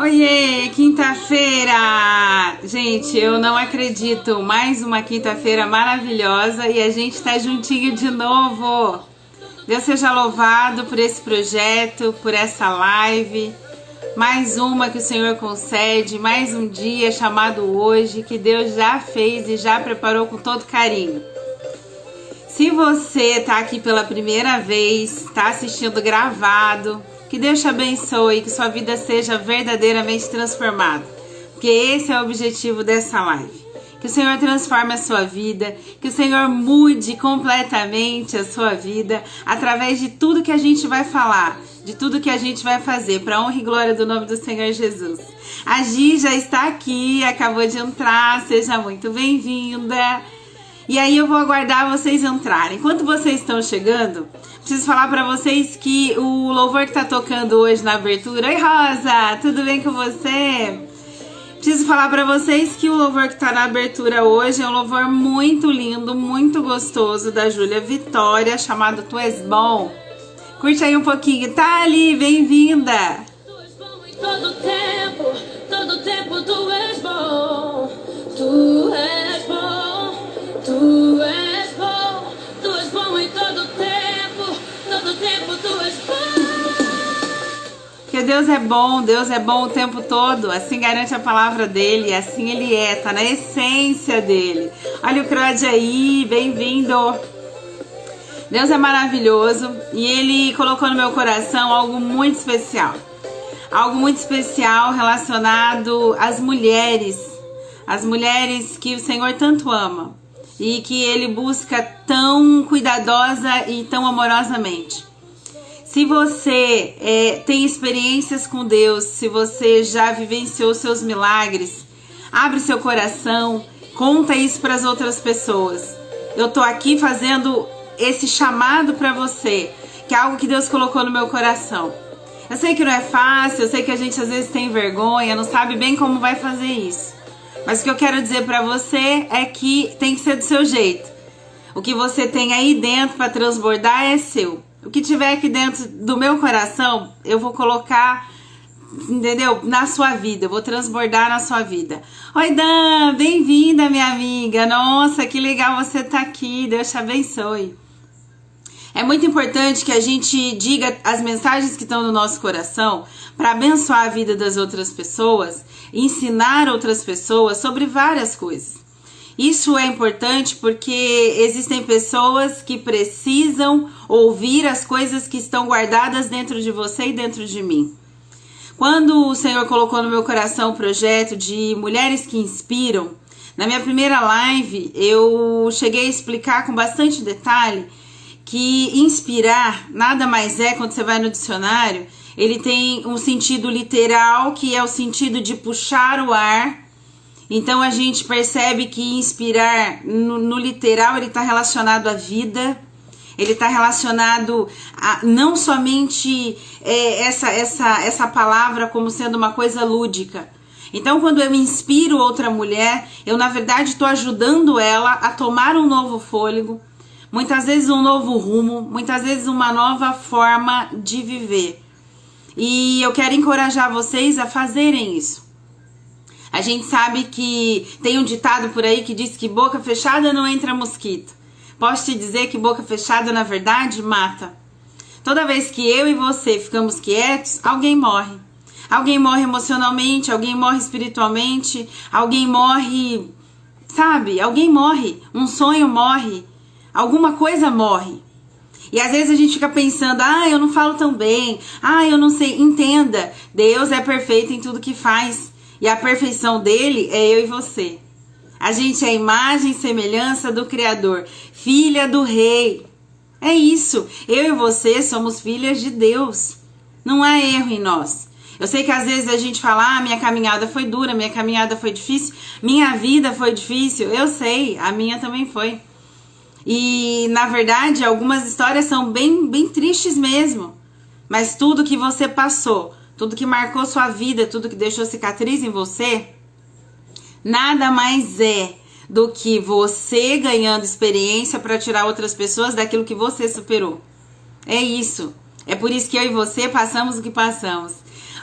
Oiê, quinta-feira! Gente, eu não acredito, mais uma quinta-feira maravilhosa e a gente tá juntinho de novo. Deus seja louvado por esse projeto, por essa live. Mais uma que o Senhor concede, mais um dia chamado hoje, que Deus já fez e já preparou com todo carinho. Se você tá aqui pela primeira vez, tá assistindo gravado, que Deus te abençoe, que sua vida seja verdadeiramente transformada. Porque esse é o objetivo dessa live. Que o Senhor transforme a sua vida, que o Senhor mude completamente a sua vida através de tudo que a gente vai falar, de tudo que a gente vai fazer, para honra e glória do nome do Senhor Jesus. A Gi já está aqui, acabou de entrar, seja muito bem-vinda. E aí eu vou aguardar vocês entrarem. Enquanto vocês estão chegando, preciso falar para vocês que o louvor que tá tocando hoje na abertura... Oi, Rosa! Tudo bem com você? Preciso falar para vocês que o louvor que tá na abertura hoje é um louvor muito lindo, muito gostoso, da Júlia Vitória, chamado Tu És Bom. Curte aí um pouquinho. Thali, bem-vinda! Tu és bom em todo tempo tu és bom. Tu és bom, tu és bom. Tu és bom em todo tempo tu és bom. Porque Deus é bom o tempo todo, assim garante a palavra dele, assim ele é, tá na essência dele. Olha o Crode aí, bem-vindo! Deus é maravilhoso e ele colocou no meu coração algo muito especial. Algo muito especial relacionado às mulheres que o Senhor tanto ama e que ele busca tão cuidadosa e tão amorosamente. Se você tem experiências com Deus, se você já vivenciou seus milagres, abre seu coração, conta isso para as outras pessoas. Eu tô aqui fazendo esse chamado para você, que é algo que Deus colocou no meu coração. Eu sei que não é fácil, eu sei que a gente às vezes tem vergonha, não sabe bem como vai fazer isso. Mas o que eu quero dizer para você é que tem que ser do seu jeito. O que você tem aí dentro para transbordar é seu. O que tiver aqui dentro do meu coração, eu vou colocar, entendeu? Na sua vida, eu vou transbordar na sua vida. Oi, Dan, bem-vinda, minha amiga. Nossa, que legal você tá aqui, Deus te abençoe. É muito importante que a gente diga as mensagens que estão no nosso coração para abençoar a vida das outras pessoas, ensinar outras pessoas sobre várias coisas. Isso é importante porque existem pessoas que precisam ouvir as coisas que estão guardadas dentro de você e dentro de mim. Quando o Senhor colocou no meu coração o projeto de Mulheres que Inspiram, na minha primeira live eu cheguei a explicar com bastante detalhe que inspirar nada mais é, quando você vai no dicionário, ele tem um sentido literal, que é o sentido de puxar o ar. Então a gente percebe que inspirar, no literal, ele está relacionado à vida, ele está relacionado a não somente essa palavra como sendo uma coisa lúdica. Então quando eu inspiro outra mulher, eu na verdade estou ajudando ela a tomar um novo fôlego, muitas vezes um novo rumo, muitas vezes uma nova forma de viver. E eu quero encorajar vocês a fazerem isso. A gente sabe que tem um ditado por aí que diz que boca fechada não entra mosquito. Posso te dizer que boca fechada, na verdade, mata. Toda vez que eu e você ficamos quietos, alguém morre. Alguém morre emocionalmente, alguém morre espiritualmente, alguém morre, sabe? Alguém morre, um sonho morre, alguma coisa morre. E às vezes a gente fica pensando, eu não falo tão bem, eu não sei. Entenda, Deus é perfeito em tudo que faz. E a perfeição dele é eu e você. A gente é a imagem e semelhança do Criador, filha do Rei. É isso, eu e você somos filhas de Deus. Não há erro em nós. Eu sei que às vezes a gente fala, minha caminhada foi dura, minha caminhada foi difícil, minha vida foi difícil. Eu sei, a minha também foi. E na verdade algumas histórias são bem tristes mesmo. Mas tudo que você passou, tudo que marcou sua vida, tudo que deixou cicatriz em você, nada mais é do que você ganhando experiência para tirar outras pessoas daquilo que você superou. É isso. É por isso que eu e você passamos o que passamos.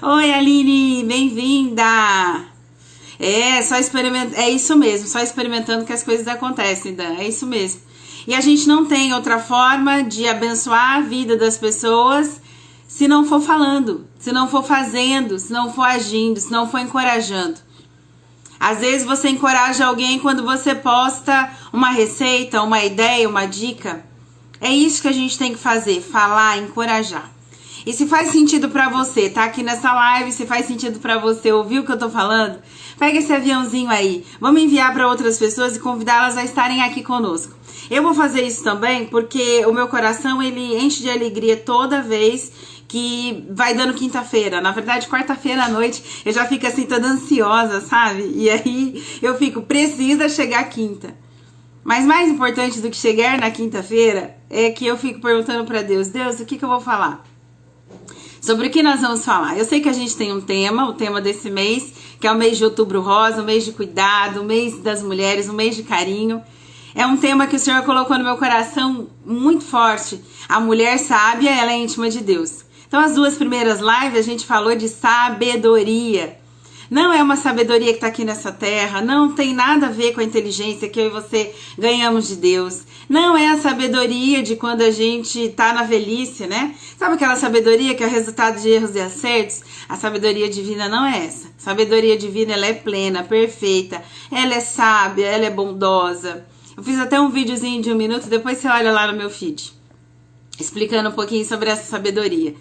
Oi, Aline, bem-vinda! Só é isso mesmo, só experimentando que as coisas acontecem, Dan, é isso mesmo. E a gente não tem outra forma de abençoar a vida das pessoas se não for falando, se não for fazendo, se não for agindo, se não for encorajando. Às vezes você encoraja alguém quando você posta uma receita, uma ideia, uma dica. É isso que a gente tem que fazer, falar, encorajar. E se faz sentido pra você, tá aqui nessa live, se faz sentido pra você ouvir o que eu tô falando, pega esse aviãozinho aí, vamos enviar para outras pessoas e convidá-las a estarem aqui conosco. Eu vou fazer isso também porque o meu coração, ele enche de alegria toda vez que vai dando quinta-feira. Na verdade, quarta-feira à noite, eu já fico assim toda ansiosa, sabe? E aí eu fico, precisa chegar quinta. Mas mais importante do que chegar na quinta-feira é que eu fico perguntando para Deus, Deus, o que eu vou falar? Sobre o que nós vamos falar? Eu sei que a gente tem um tema, o tema desse mês, que é o mês de Outubro Rosa, o mês de cuidado, o mês das mulheres, o mês de carinho. É um tema que o Senhor colocou no meu coração muito forte. A mulher sábia, ela é íntima de Deus. Então, as 2 primeiras lives a gente falou de sabedoria. Não é uma sabedoria que está aqui nessa terra, não tem nada a ver com a inteligência que eu e você ganhamos de Deus. Não é a sabedoria de quando a gente está na velhice, né? Sabe aquela sabedoria que é o resultado de erros e acertos? A sabedoria divina não é essa. A sabedoria divina, ela é plena, perfeita, ela é sábia, ela é bondosa. Eu fiz até um videozinho de 1 minuto, depois você olha lá no meu feed, explicando um pouquinho sobre essa sabedoria.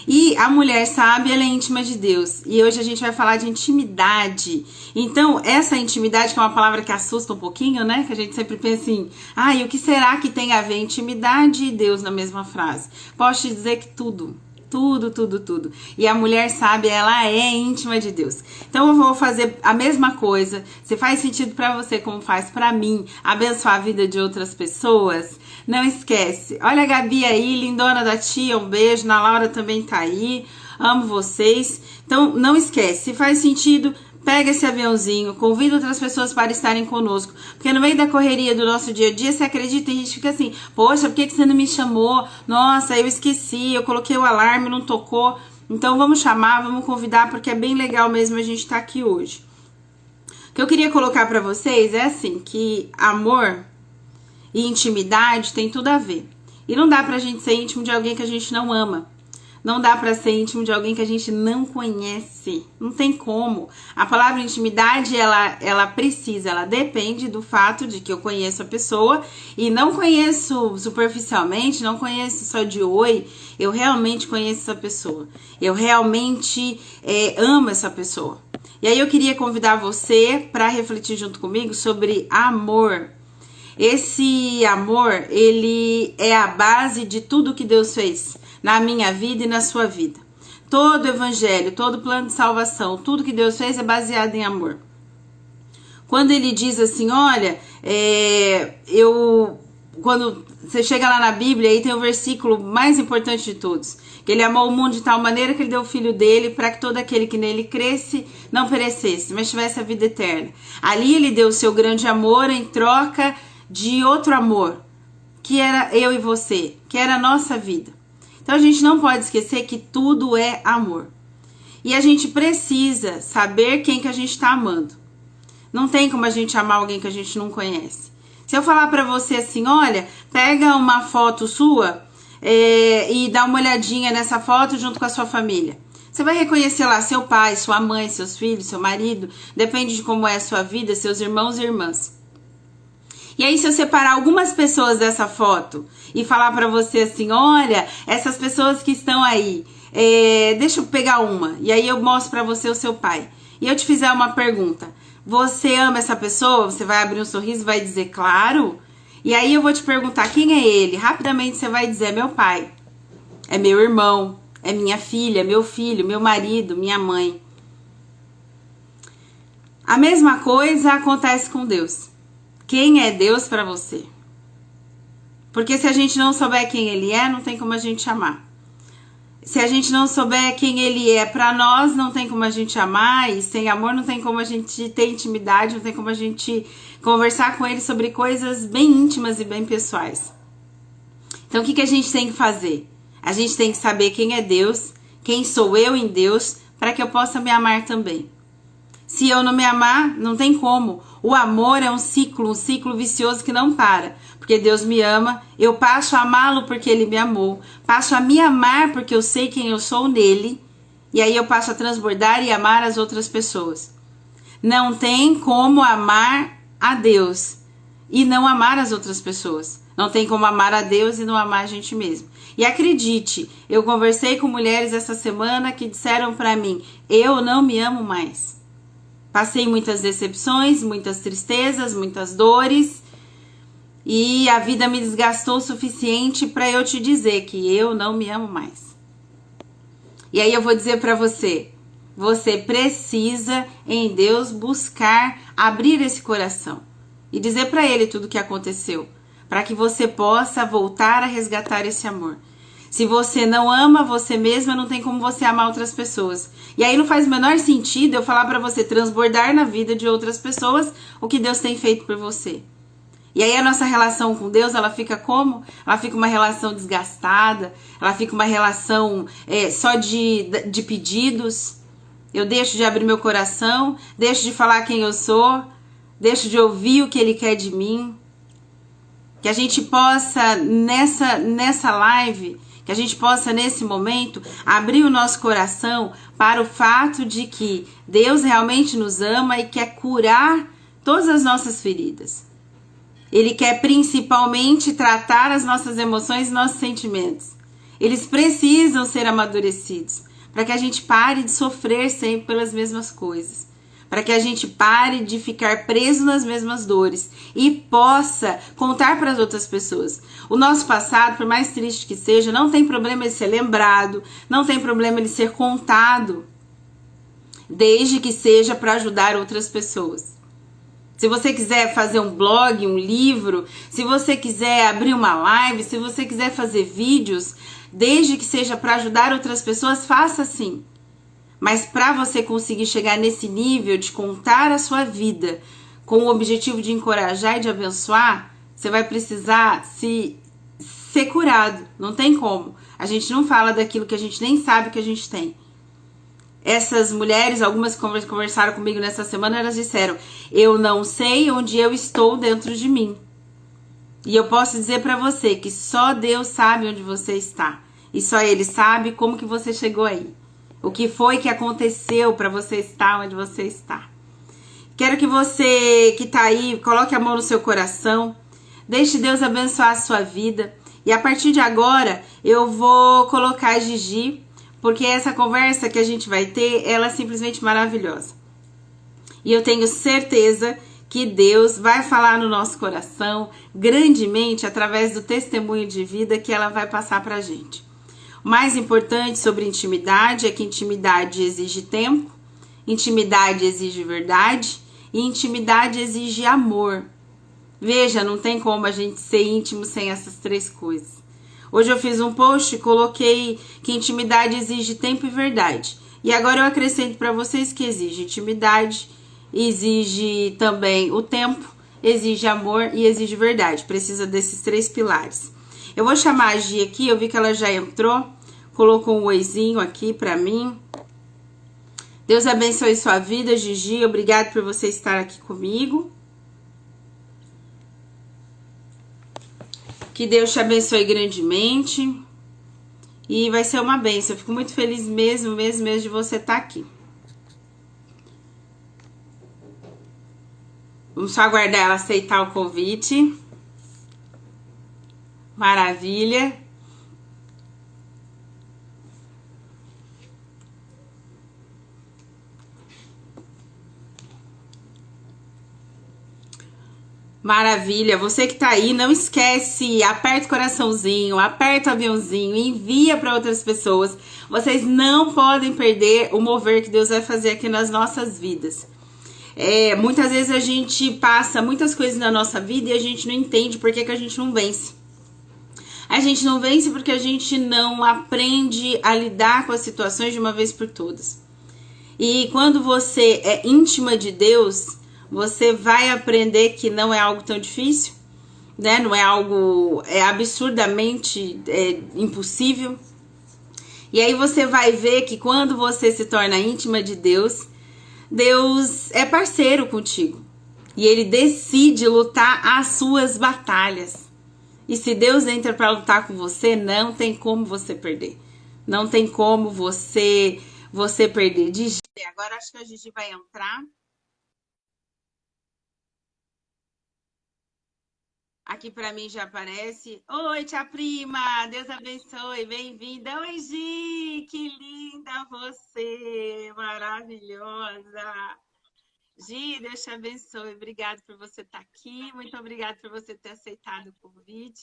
E a mulher sábia, ela é íntima de Deus. E hoje a gente vai falar de intimidade. Então, essa intimidade, que é uma palavra que assusta um pouquinho, né? Que a gente sempre pensa assim, e o que será que tem a ver intimidade e Deus na mesma frase? Posso te dizer que tudo. Tudo. E a mulher sábia, ela é íntima de Deus. Então eu vou fazer a mesma coisa. Se faz sentido pra você como faz pra mim, abençoar a vida de outras pessoas, não esquece. Olha a Gabi aí, lindona da tia, um beijo. Na Laura também tá aí. Amo vocês. Então não esquece, se faz sentido, pega esse aviãozinho, convida outras pessoas para estarem conosco. Porque no meio da correria do nosso dia a dia, você acredita, a gente fica assim, poxa, por que você não me chamou? Nossa, eu esqueci, eu coloquei o alarme, não tocou. Então vamos chamar, vamos convidar, porque é bem legal mesmo a gente estar aqui hoje. O que eu queria colocar para vocês é assim, que amor e intimidade tem tudo a ver. E não dá pra gente ser íntimo de alguém que a gente não ama. Não dá pra ser íntimo de alguém que a gente não conhece. Não tem como. A palavra intimidade, ela precisa, ela depende do fato de que eu conheço a pessoa e não conheço superficialmente, não conheço só de oi. Eu realmente conheço essa pessoa. Eu realmente amo essa pessoa. E aí eu queria convidar você para refletir junto comigo sobre amor. Esse amor, ele é a base de tudo que Deus fez na minha vida e na sua vida. Todo o evangelho, todo o plano de salvação, tudo que Deus fez é baseado em amor. Quando ele diz assim, olha, quando você chega lá na Bíblia, aí tem o versículo mais importante de todos, que ele amou o mundo de tal maneira que ele deu o filho dele para que todo aquele que nele cresce não perecesse, mas tivesse a vida eterna. Ali ele deu o seu grande amor em troca de outro amor, que era eu e você, que era a nossa vida. Então a gente não pode esquecer que tudo é amor. E a gente precisa saber quem que a gente está amando. Não tem como a gente amar alguém que a gente não conhece. Se eu falar pra você assim, olha, pega uma foto sua e dá uma olhadinha nessa foto junto com a sua família. Você vai reconhecer lá seu pai, sua mãe, seus filhos, seu marido, depende de como é a sua vida, seus irmãos e irmãs. E aí, se eu separar algumas pessoas dessa foto e falar pra você assim, olha, essas pessoas que estão aí, deixa eu pegar uma. E aí eu mostro pra você o seu pai. E eu te fizer uma pergunta. Você ama essa pessoa? Você vai abrir um sorriso e vai dizer, claro. E aí eu vou te perguntar, quem é ele? Rapidamente você vai dizer, é meu pai. É meu irmão. É minha filha, meu filho, meu marido, minha mãe. A mesma coisa acontece com Deus. Quem é Deus pra você? Porque se a gente não souber quem ele é, não tem como a gente amar. Se a gente não souber quem ele é pra nós, não tem como a gente amar. E sem amor não tem como a gente ter intimidade, não tem como a gente conversar com ele sobre coisas bem íntimas e bem pessoais. Então o que a gente tem que fazer? A gente tem que saber quem é Deus, quem sou eu em Deus, para que eu possa me amar também. Se eu não me amar, não tem como. O amor é um ciclo vicioso que não para. Porque Deus me ama, eu passo a amá-lo porque Ele me amou. Passo a me amar porque eu sei quem eu sou nele. E aí eu passo a transbordar e amar as outras pessoas. Não tem como amar a Deus e não amar as outras pessoas. Não tem como amar a Deus e não amar a gente mesmo. E acredite, eu conversei com mulheres essa semana que disseram pra mim, eu não me amo mais. Passei muitas decepções, muitas tristezas, muitas dores e a vida me desgastou o suficiente para eu te dizer que eu não me amo mais. E aí eu vou dizer pra você, você precisa em Deus buscar abrir esse coração e dizer pra Ele tudo o que aconteceu, para que você possa voltar a resgatar esse amor. Se você não ama você mesma, não tem como você amar outras pessoas. E aí não faz o menor sentido eu falar pra você transbordar na vida de outras pessoas o que Deus tem feito por você. E aí a nossa relação com Deus, ela fica como? Ela fica uma relação desgastada, ela fica uma relação só de pedidos. Eu deixo de abrir meu coração, deixo de falar quem eu sou, deixo de ouvir o que Ele quer de mim. Que a gente possa, nessa live, que a gente possa, nesse momento, abrir o nosso coração para o fato de que Deus realmente nos ama e quer curar todas as nossas feridas. Ele quer principalmente tratar as nossas emoções e nossos sentimentos. Eles precisam ser amadurecidos para que a gente pare de sofrer sempre pelas mesmas coisas. Para que a gente pare de ficar preso nas mesmas dores e possa contar para as outras pessoas. O nosso passado, por mais triste que seja, não tem problema ele ser lembrado, não tem problema ele ser contado, desde que seja para ajudar outras pessoas. Se você quiser fazer um blog, um livro, se você quiser abrir uma live, se você quiser fazer vídeos, desde que seja para ajudar outras pessoas, faça assim. Mas para você conseguir chegar nesse nível de contar a sua vida com o objetivo de encorajar e de abençoar, você vai precisar ser curado. Não tem como. A gente não fala daquilo que a gente nem sabe que a gente tem. Essas mulheres, algumas que conversaram comigo nessa semana, elas disseram, eu não sei onde eu estou dentro de mim. E eu posso dizer para você que só Deus sabe onde você está. E só Ele sabe como que você chegou aí. O que foi que aconteceu para você estar onde você está. Quero que você que está aí, coloque a mão no seu coração. Deixe Deus abençoar a sua vida. E a partir de agora, eu vou colocar a Gigi, porque essa conversa que a gente vai ter, ela é simplesmente maravilhosa. E eu tenho certeza que Deus vai falar no nosso coração grandemente através do testemunho de vida que ela vai passar pra gente. O mais importante sobre intimidade é que intimidade exige tempo, intimidade exige verdade e intimidade exige amor. Veja, não tem como a gente ser íntimo sem essas três coisas. Hoje eu fiz um post e coloquei que intimidade exige tempo e verdade. E agora eu acrescento para vocês que exige intimidade, exige também o tempo, exige amor e exige verdade. Precisa desses três pilares. Eu vou chamar a Gi aqui, eu vi que ela já entrou. Colocou um oizinho aqui pra mim. Deus abençoe sua vida, Gigi. Obrigado por você estar aqui comigo. Que Deus te abençoe grandemente. E vai ser uma bênção. Eu fico muito feliz mesmo de você estar aqui. Vamos só aguardar ela aceitar o convite. Maravilha. Maravilha, você que tá aí, não esquece, aperta o coraçãozinho, aperta o aviãozinho, envia para outras pessoas. Vocês não podem perder o mover que Deus vai fazer aqui nas nossas vidas. Muitas vezes a gente passa muitas coisas na nossa vida e a gente não entende por que a gente não vence. A gente não vence porque a gente não aprende a lidar com as situações de uma vez por todas. E quando você é íntima de Deus, você vai aprender que não é algo tão difícil, né? Não é algo absurdamente impossível. E aí você vai ver que quando você se torna íntima de Deus, Deus é parceiro contigo. E ele decide lutar as suas batalhas. E se Deus entra para lutar com você, não tem como você perder. Não tem como você perder. Agora acho que a Gigi vai entrar. Aqui para mim já aparece. Oi, tia prima, Deus abençoe, bem-vinda. Oi, Gi, que linda você, maravilhosa. Gi, Deus te abençoe. Obrigada por você estar aqui. Muito obrigada por você ter aceitado o convite.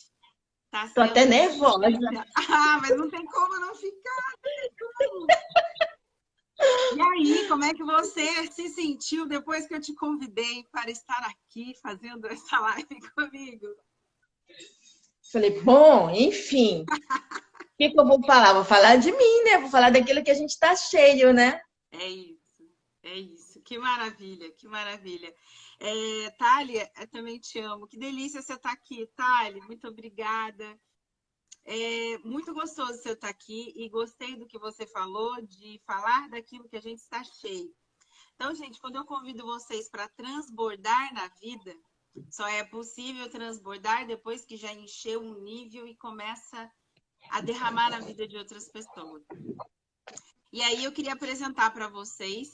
Tá Tô até sendo... nervosa. Ah, mas não tem como não ficar. E aí, como é que você se sentiu depois que eu te convidei para estar aqui fazendo essa live comigo? Falei, bom, enfim, o que eu vou falar? Vou falar de mim, né? Vou falar daquilo que a gente tá cheio, né? É isso, é isso. Que maravilha, que maravilha. Thalia, eu também te amo. Que delícia você estar aqui, Thalia. Muito obrigada. É muito gostoso você estar aqui e gostei do que você falou, de falar daquilo que a gente está cheio. Então, gente, quando eu convido vocês para transbordar na vida, só é possível transbordar depois que já encheu um nível e começa a derramar na vida de outras pessoas. E aí eu queria apresentar para vocês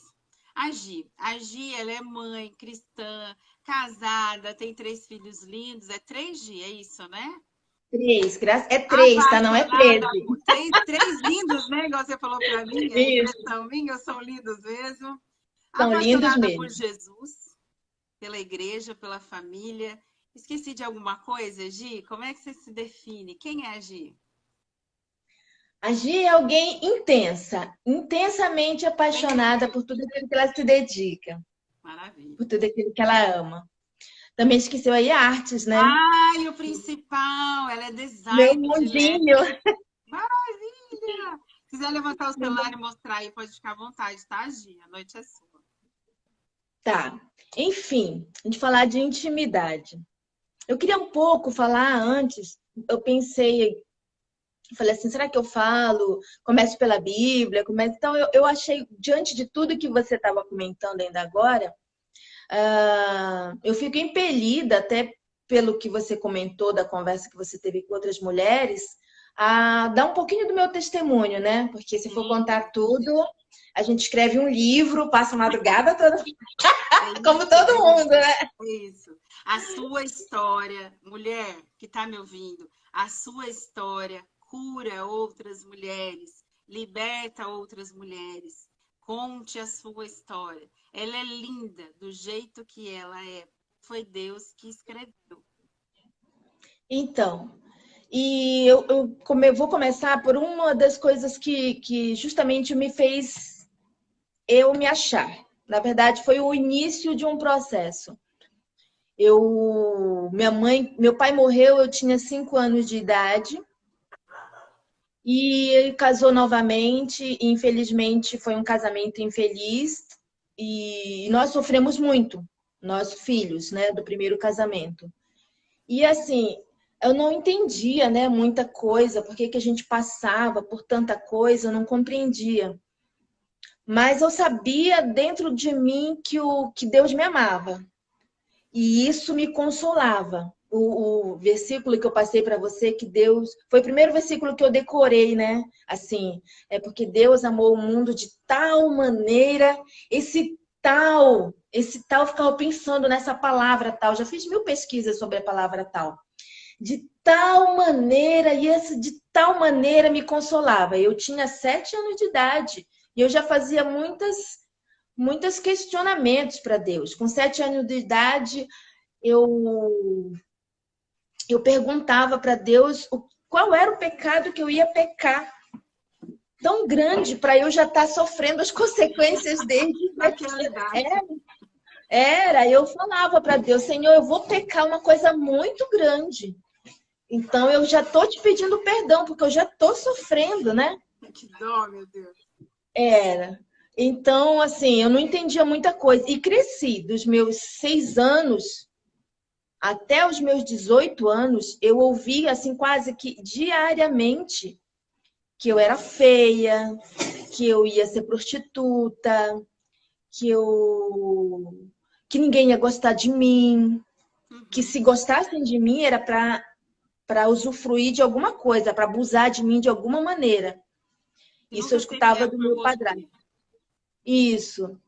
a Gi. A Gi, ela é mãe, cristã, casada, tem 3 filhos lindos. É 3, Gi, é isso, né? 3, é 3, tá? Não é 13. 3 lindos, né? Igual você falou para mim, a expressão minha, são lindos mesmo. São lindos Apaixonada mesmo. por Jesus, pela igreja, pela família. Esqueci de alguma coisa, Gi? Como é que você se define? Quem é a Gi? A Gi é alguém intensa, intensamente apaixonada por tudo aquilo que ela se dedica. Maravilha. Por tudo aquilo que ela ama. Também esqueceu aí artes, né? Ai, o principal, ela é designer. Meu mundinho. Maravilha! Se quiser levantar o celular e mostrar aí, pode ficar à vontade, tá, Gi? A noite é sua. Tá. Enfim, a gente falar de intimidade. Eu queria um pouco falar antes, eu falei assim, será que eu falo? Começo pela Bíblia? Então, eu achei, diante de tudo que você estava comentando ainda agora, eu fico impelida, até pelo que você comentou da conversa que você teve com outras mulheres, a dar um pouquinho do meu testemunho, né? Porque se for contar tudo, a gente escreve um livro, passa a madrugada toda, como todo mundo, né? É isso. A sua história, mulher que está me ouvindo, a sua história cura outras mulheres, liberta outras mulheres. Conte a sua história. Ela é linda do jeito que ela é. Foi Deus que escreveu. Então, e eu vou começar por uma das coisas que justamente me fez eu me achar. Na verdade, foi o início de um processo. Meu pai morreu, eu tinha 5 anos de idade. E ele casou novamente, e infelizmente foi um casamento infeliz. E nós sofremos muito, nós filhos, né, do primeiro casamento. E assim, eu não entendia, né, muita coisa, por que a gente passava por tanta coisa, eu não compreendia. Mas eu sabia dentro de mim que Deus me amava. E isso me consolava. O versículo que eu passei para você, que Deus... Foi o primeiro versículo que eu decorei, né? Assim, é porque Deus amou o mundo de tal maneira... Esse tal, ficava pensando nessa palavra tal. Já fiz 1000 pesquisas sobre a palavra tal. De tal maneira, e esse de tal maneira me consolava. Eu tinha 7 anos de idade e eu já fazia muitos questionamentos para Deus. Com 7 anos de idade, eu perguntava para Deus qual era o pecado que eu ia pecar tão grande para eu já estar sofrendo as consequências dele. Eu falava para Deus, Senhor, eu vou pecar uma coisa muito grande. Então eu já estou te pedindo perdão, porque eu já estou sofrendo, né? Que dó, meu Deus. Então, assim, eu não entendia muita coisa. E cresci dos meus 6 anos até os meus 18 anos, eu ouvia, assim, quase que diariamente, que eu era feia, que eu ia ser prostituta, que ninguém ia gostar de mim, que se gostassem de mim era para usufruir de alguma coisa, para abusar de mim de alguma maneira. Isso eu escutava do meu padrasto. Isso.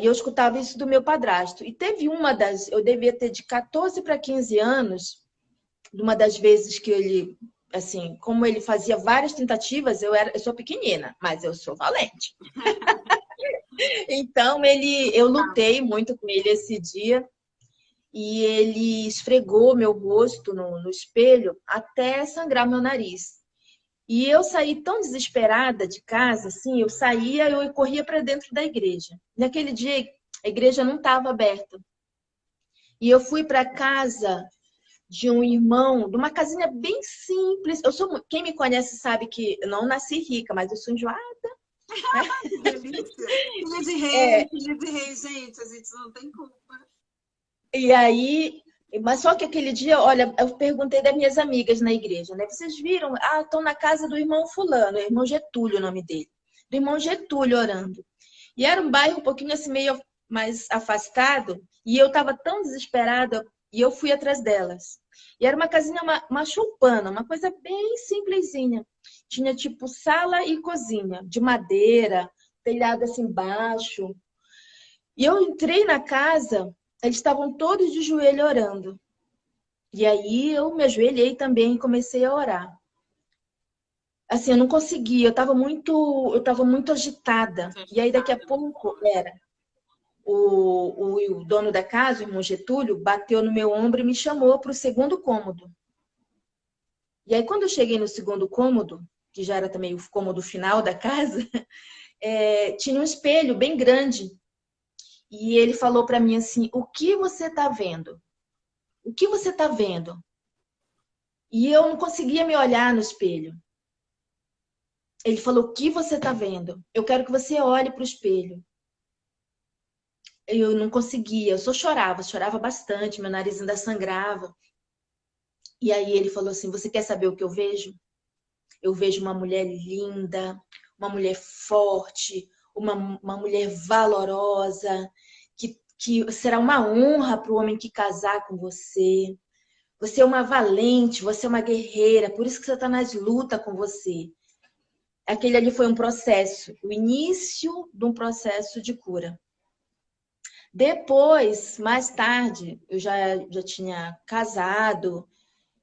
E eu escutava isso do meu padrasto. E teve eu devia ter de 14 para 15 anos, uma das vezes que ele, assim, como ele fazia várias tentativas, eu sou pequenina, mas eu sou valente. Então, eu lutei muito com ele esse dia e ele esfregou meu rosto no espelho até sangrar meu nariz. E eu saí tão desesperada de casa, assim, eu corria para dentro da igreja. Naquele dia, a igreja não estava aberta. E eu fui para casa de um irmão, de uma casinha bem simples. Quem me conhece sabe que eu não nasci rica, mas eu sou enjoada. Que delícia! Filha de rei, gente, a gente não tem culpa. E aí, mas só que aquele dia, olha, eu perguntei das minhas amigas na igreja, né? Vocês viram? Estão na casa do irmão fulano, irmão Getúlio, o nome dele. Do irmão Getúlio orando. E era um bairro um pouquinho assim, meio mais afastado, e eu estava tão desesperada, e eu fui atrás delas. E era uma casinha, uma choupana, uma coisa bem simplesinha. Tinha tipo sala e cozinha, de madeira, telhado assim baixo. E eu entrei na casa, eles estavam todos de joelho orando. E aí eu me ajoelhei também e comecei a orar. Assim, eu não conseguia, eu estava muito agitada. E aí daqui a pouco o dono da casa, o irmão Getúlio, bateu no meu ombro e me chamou para o segundo cômodo. E aí quando eu cheguei no segundo cômodo, que já era também o cômodo final da casa, tinha um espelho bem grande. E ele falou para mim assim, o que você está vendo? O que você está vendo? E eu não conseguia me olhar no espelho. Ele falou, o que você está vendo? Eu quero que você olhe para o espelho. Eu não conseguia, eu só chorava bastante, meu nariz ainda sangrava. E aí ele falou assim, você quer saber o que eu vejo? Eu vejo uma mulher linda, uma mulher forte, uma mulher valorosa, que será uma honra para o homem que casar com você. Você é uma valente, você é uma guerreira, por isso que Satanás luta com você. Aquele ali foi um processo, o início de um processo de cura. Depois, mais tarde, eu já tinha casado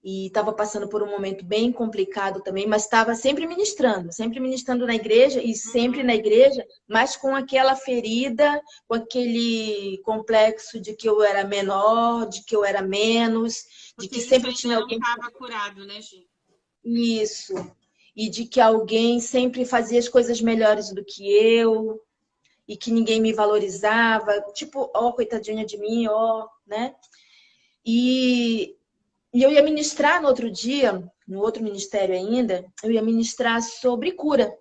e estava passando por um momento bem complicado também, mas estava sempre ministrando na igreja e sempre na igreja, mas com aquela ferida, com aquele complexo de que eu era menor, de que eu era menos, porque de que sempre tinha alguém que estava curado, né, Gi? Isso. E de que alguém sempre fazia as coisas melhores do que eu, e que ninguém me valorizava, tipo, coitadinha de mim, né? E eu ia ministrar no outro dia, no outro ministério ainda, eu ia ministrar sobre cura.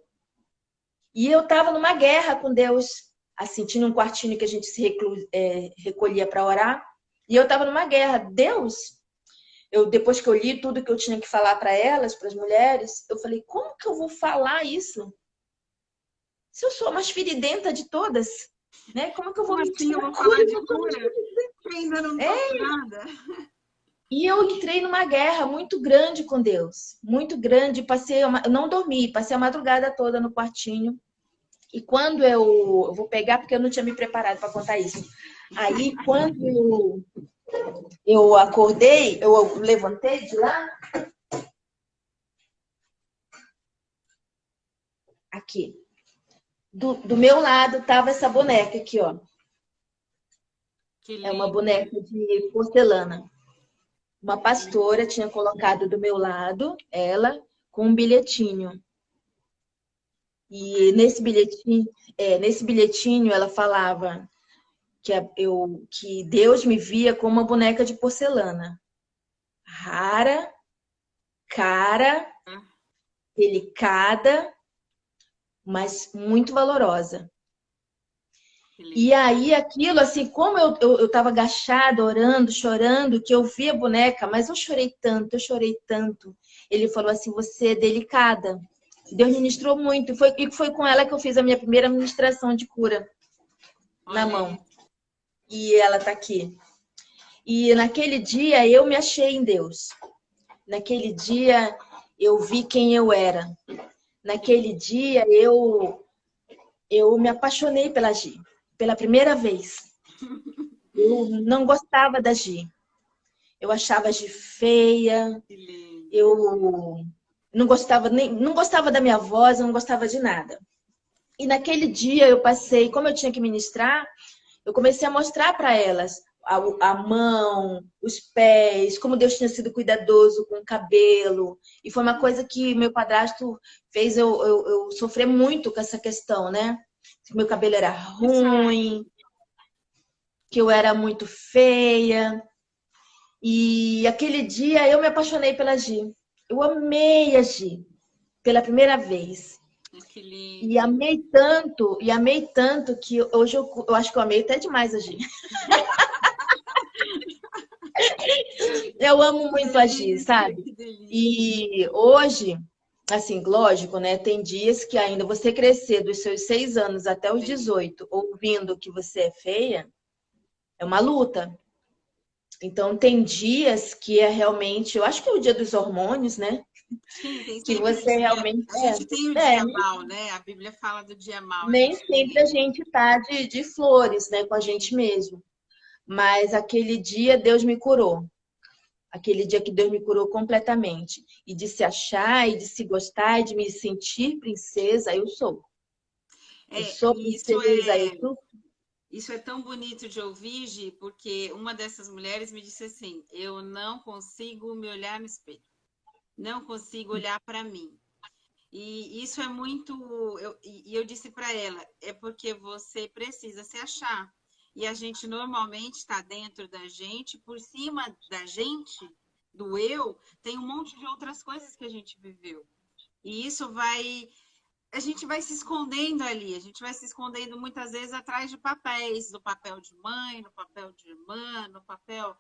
E eu estava numa guerra com Deus. Assim, tinha um quartinho que a gente se recolhia para orar, e eu estava numa guerra. Deus, depois que eu li tudo que eu tinha que falar para elas, para as mulheres, eu falei, como que eu vou falar isso? Se eu sou a mais feridenta de todas, né? Como que eu vou assim, eu vou falar de cura? Ainda não tô nada. E eu entrei numa guerra muito grande com Deus, muito grande. Eu não dormi, passei a madrugada toda no quartinho. E quando eu vou pegar, porque eu não tinha me preparado para contar isso. Aí, quando eu acordei, eu levantei de lá. Aqui. Do meu lado estava essa boneca aqui, ó. É uma boneca de porcelana. Uma pastora tinha colocado do meu lado, ela, com um bilhetinho. E nesse bilhetinho ela falava que Deus me via como uma boneca de porcelana. Rara, cara, delicada, mas muito valorosa. E aí aquilo, assim, como eu estava agachada, orando, chorando, que eu vi a boneca, mas eu chorei tanto. Ele falou assim, você é delicada, Deus ministrou muito. E foi com ela que eu fiz a minha primeira ministração de cura na Olha mão. aí. E ela tá aqui. E naquele dia eu me achei em Deus. Naquele dia eu vi quem eu era. Naquele dia eu me apaixonei pela Gi, pela primeira vez. Eu não gostava da Gi. Eu achava a Gi feia. Que lindo. Eu não gostava da minha voz, eu não gostava de nada. E naquele dia eu passei, como eu tinha que ministrar, eu comecei a mostrar para elas a mão, os pés, como Deus tinha sido cuidadoso com o cabelo. E foi uma coisa que meu padrasto fez eu sofrer muito com essa questão, né? Que meu cabelo era ruim, que eu era muito feia. E aquele dia eu me apaixonei pela Gi. Eu amei a Gi pela primeira vez. Que lindo. E amei tanto que hoje eu acho que eu amei até demais a Gi. Eu amo muito a Gi, sabe? E hoje, assim, lógico, né? Tem dias que ainda você crescer dos seus 6 anos até os 18, ouvindo que você é feia, é uma luta. Então, tem dias que é realmente... Eu acho que é o dia dos hormônios, né? Sim, tem Que sempre você dia. realmente... A gente tem o dia mal, né? A Bíblia fala do dia mal. Nem sempre a gente tá de flores, né? Com a gente mesmo. Mas aquele dia Deus me curou. Aquele dia que Deus me curou completamente. E de se achar, e de se gostar, e de me sentir princesa, eu sou. Eu sou princesa, eu sou... Isso é tão bonito de ouvir, Gi, porque uma dessas mulheres me disse assim: eu não consigo me olhar no espelho, não consigo olhar para mim. E isso é muito. Eu disse para ela: é porque você precisa se achar. E a gente normalmente está dentro da gente, por cima da gente, do eu, tem um monte de outras coisas que a gente viveu. E isso vai. A gente vai se escondendo ali, a gente vai se escondendo muitas vezes atrás de papéis, no papel de mãe, no papel de irmã, no papel...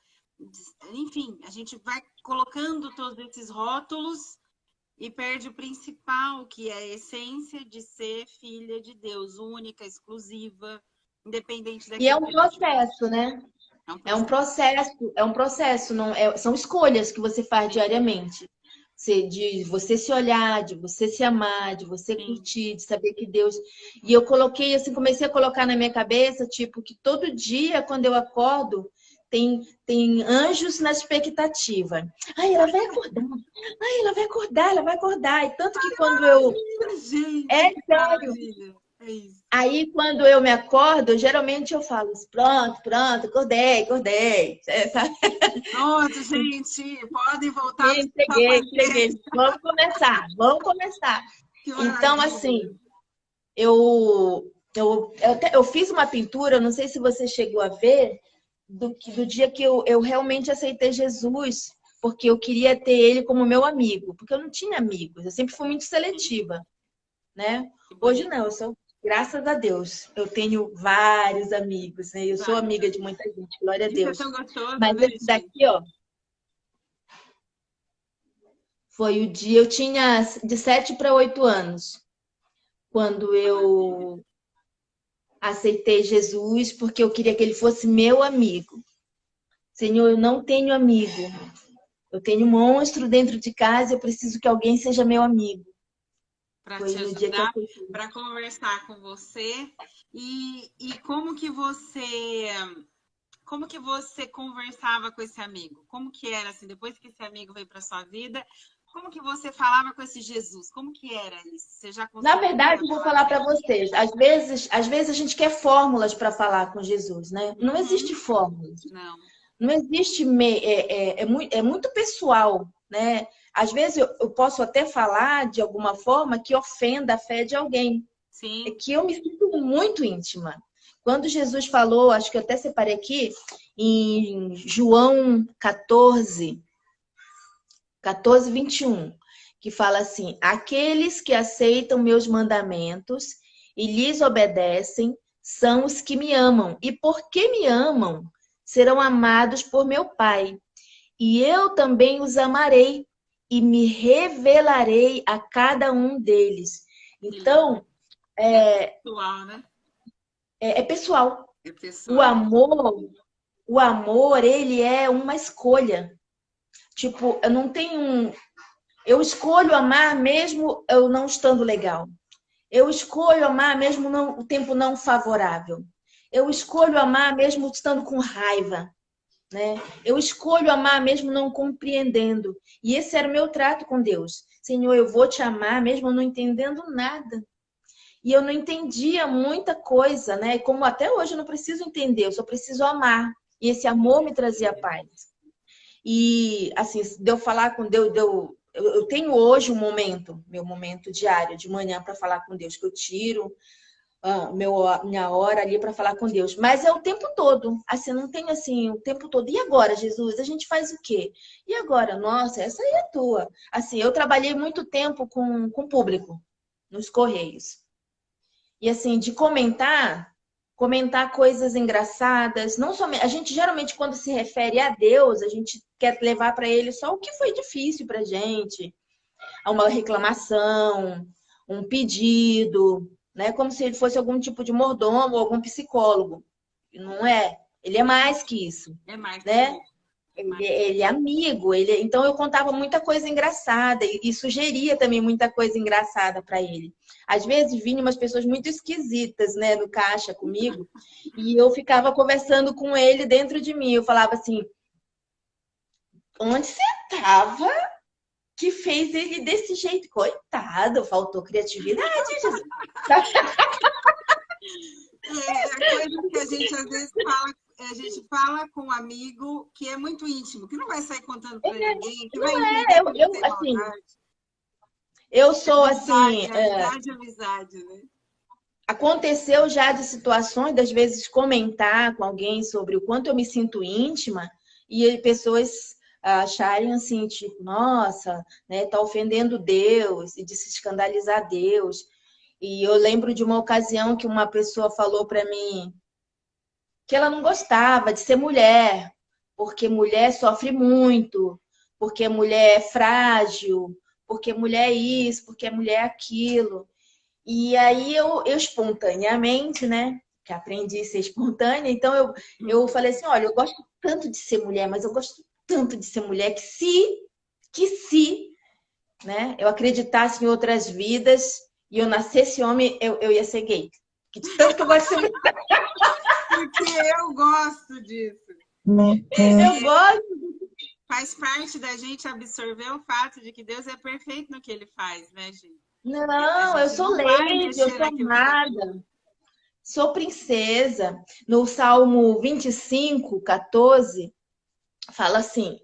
Enfim, a gente vai colocando todos esses rótulos e perde o principal, que é a essência de ser filha de Deus, única, exclusiva, independente daquilo. E é um processo, né? É um processo, não são escolhas que você faz diariamente. De você se olhar, de você se amar, de você curtir, de saber que Deus... E eu coloquei, assim, comecei a colocar na minha cabeça, tipo, que todo dia, quando eu acordo, tem anjos na expectativa. Ai, ela vai acordar. Ai, ela vai acordar, ela vai acordar. E tanto que quando eu... Gente, é sério. É isso. Aí, quando eu me acordo, geralmente eu falo, pronto, acordei. Pronto, gente, podem voltar. Cheguei. Vamos começar. Então, assim, eu fiz uma pintura, não sei se você chegou a ver, do dia que eu realmente aceitei Jesus, porque eu queria ter ele como meu amigo, porque eu não tinha amigos, eu sempre fui muito seletiva, né? Hoje não, eu sou... Graças a Deus, eu tenho vários amigos, né? Eu sou amiga de muita gente, glória a Deus. Isso é tão gostoso, mas né, esse daqui, ó, foi o dia, eu tinha de 7 para 8 anos, quando eu aceitei Jesus, porque eu queria que ele fosse meu amigo. Senhor, eu não tenho amigo. Eu tenho um monstro dentro de casa e eu preciso que alguém seja meu amigo. Para te ajudar, para conversar com você. E como que você conversava com esse amigo? Como que era assim, depois que esse amigo veio para sua vida? Como que você falava com esse Jesus? Como que era isso? Você já Na verdade, eu vou falar para vocês. Às vezes a gente quer fórmulas para falar com Jesus, né? Não existe fórmulas. Não existe... É muito pessoal, né? Às vezes eu posso até falar de alguma forma que ofenda a fé de alguém. Sim. É que eu me sinto muito íntima. Quando Jesus falou, acho que eu até separei aqui, em João 14, 21, que fala assim: aqueles que aceitam meus mandamentos e lhes obedecem são os que me amam. E porque me amam, serão amados por meu Pai. E eu também os amarei e me revelarei a cada um deles. Então, Pessoal, né? é pessoal. É O pessoal. amor, ele é uma escolha. Tipo, eu não tenho eu escolho amar mesmo eu não estando legal. Eu escolho amar mesmo o tempo não favorável. Eu escolho amar mesmo estando com raiva, né? Eu escolho amar mesmo não compreendendo. E esse era o meu trato com Deus. Senhor, eu vou te amar mesmo não entendendo nada. E eu não entendia muita coisa, né? Como até hoje eu não preciso entender, eu só preciso amar. E esse amor me trazia paz. E, assim, de eu falar com Deus, eu tenho hoje um momento, meu momento diário, de manhã, para falar com Deus, que eu tiro minha hora ali para falar com Deus. Mas é o tempo todo. Assim, não tem assim, o tempo todo. E agora, Jesus? A gente faz o quê? E agora? Nossa, essa aí é tua. Assim, eu trabalhei muito tempo com público, nos Correios. E assim, de comentar coisas engraçadas, não somente, a gente geralmente quando se refere a Deus, a gente quer levar para ele só o que foi difícil pra gente, uma reclamação, um pedido, né? Como se ele fosse algum tipo de mordomo ou algum psicólogo. Não é, ele é mais que isso, É mais né? que isso. Ele é amigo, então eu contava muita coisa engraçada e sugeria também muita coisa engraçada para ele. Às vezes vinham umas pessoas muito esquisitas, né, no caixa comigo, e eu ficava conversando com ele dentro de mim. Eu falava assim: onde você estava que fez ele desse jeito? Coitado, faltou criatividade, Jesus. É coisa que a gente às vezes fala, a gente fala com um amigo que é muito íntimo, que não vai sair contando para ninguém, que vai entender que não tem Assim, maldade. eu sou Amizade, assim. amizade, né? Aconteceu já de situações, das vezes, comentar com alguém sobre o quanto eu me sinto íntima e pessoas acharem assim, tipo, nossa, né, tá ofendendo Deus e de se escandalizar Deus. E eu lembro de uma ocasião que uma pessoa falou para mim que ela não gostava de ser mulher, porque mulher sofre muito, porque mulher é frágil, porque mulher é isso, porque mulher é aquilo. E aí eu espontaneamente, né? Que aprendi a ser espontânea, então eu falei assim: olha, eu gosto tanto de ser mulher, mas eu gosto tanto de ser mulher que se, né, eu acreditasse em outras vidas e eu nascesse homem, eu ia ser gay. Que de tanto que eu gosto de ser mulher. Porque eu gosto disso. Eu gosto. Faz parte da gente absorver o fato de que Deus é perfeito no que ele faz, né, gente? Não, eu sou Não vai lady, eu mexer sou naquilo que tá amada, sou princesa. No Salmo 25:14, fala assim: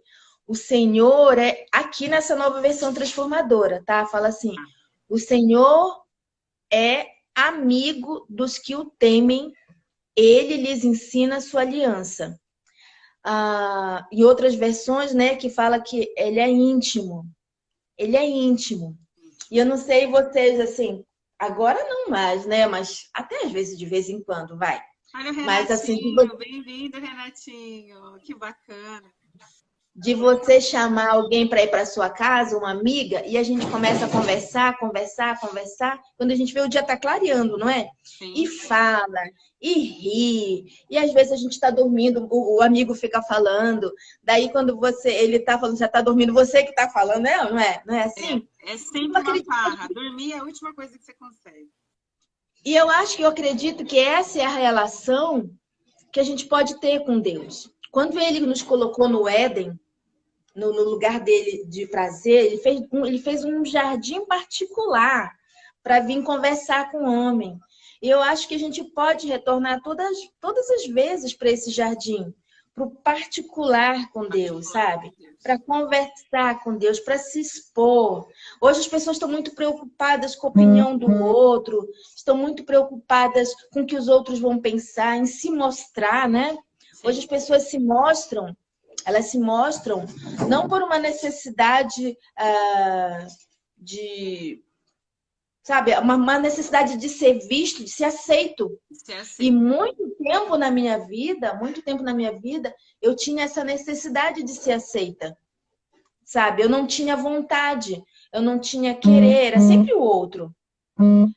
o Senhor é, aqui nessa nova versão transformadora, tá? Fala assim: o Senhor é amigo dos que o temem, ele lhes ensina a sua aliança. E outras versões, né, que fala que ele é íntimo. Ele é íntimo. E eu não sei vocês, assim, agora não mais, né? Mas até às vezes, de vez em quando, vai. Olha o Mas assim, Renatinho, bem-vindo, Renatinho. Que bacana. de você chamar alguém para ir para sua casa, uma amiga, e a gente começa a conversar. Quando a gente vê, o dia tá clareando, não é? Sim. E fala, e ri, e às vezes a gente está dormindo, o amigo fica falando, daí quando ele tá falando, já tá dormindo, você que tá falando, não é? Não é assim? É sempre uma farra. Dormir é a última coisa que você consegue. E eu acredito que essa é a relação que a gente pode ter com Deus. Quando ele nos colocou no Éden, no lugar dele de prazer, ele fez um jardim particular para vir conversar com o homem. E eu acho que a gente pode retornar todas as vezes para esse jardim, para o particular com Deus, sabe? Para conversar com Deus, para se expor. Hoje as pessoas estão muito preocupadas com a opinião do outro, estão muito preocupadas com o que os outros vão pensar, em se mostrar, né? Hoje as pessoas elas se mostram não por uma necessidade sabe, uma necessidade de ser visto, de ser aceito. E muito tempo na minha vida, eu tinha essa necessidade de ser aceita. sabe? Eu não tinha vontade, eu não tinha querer, era sempre o outro.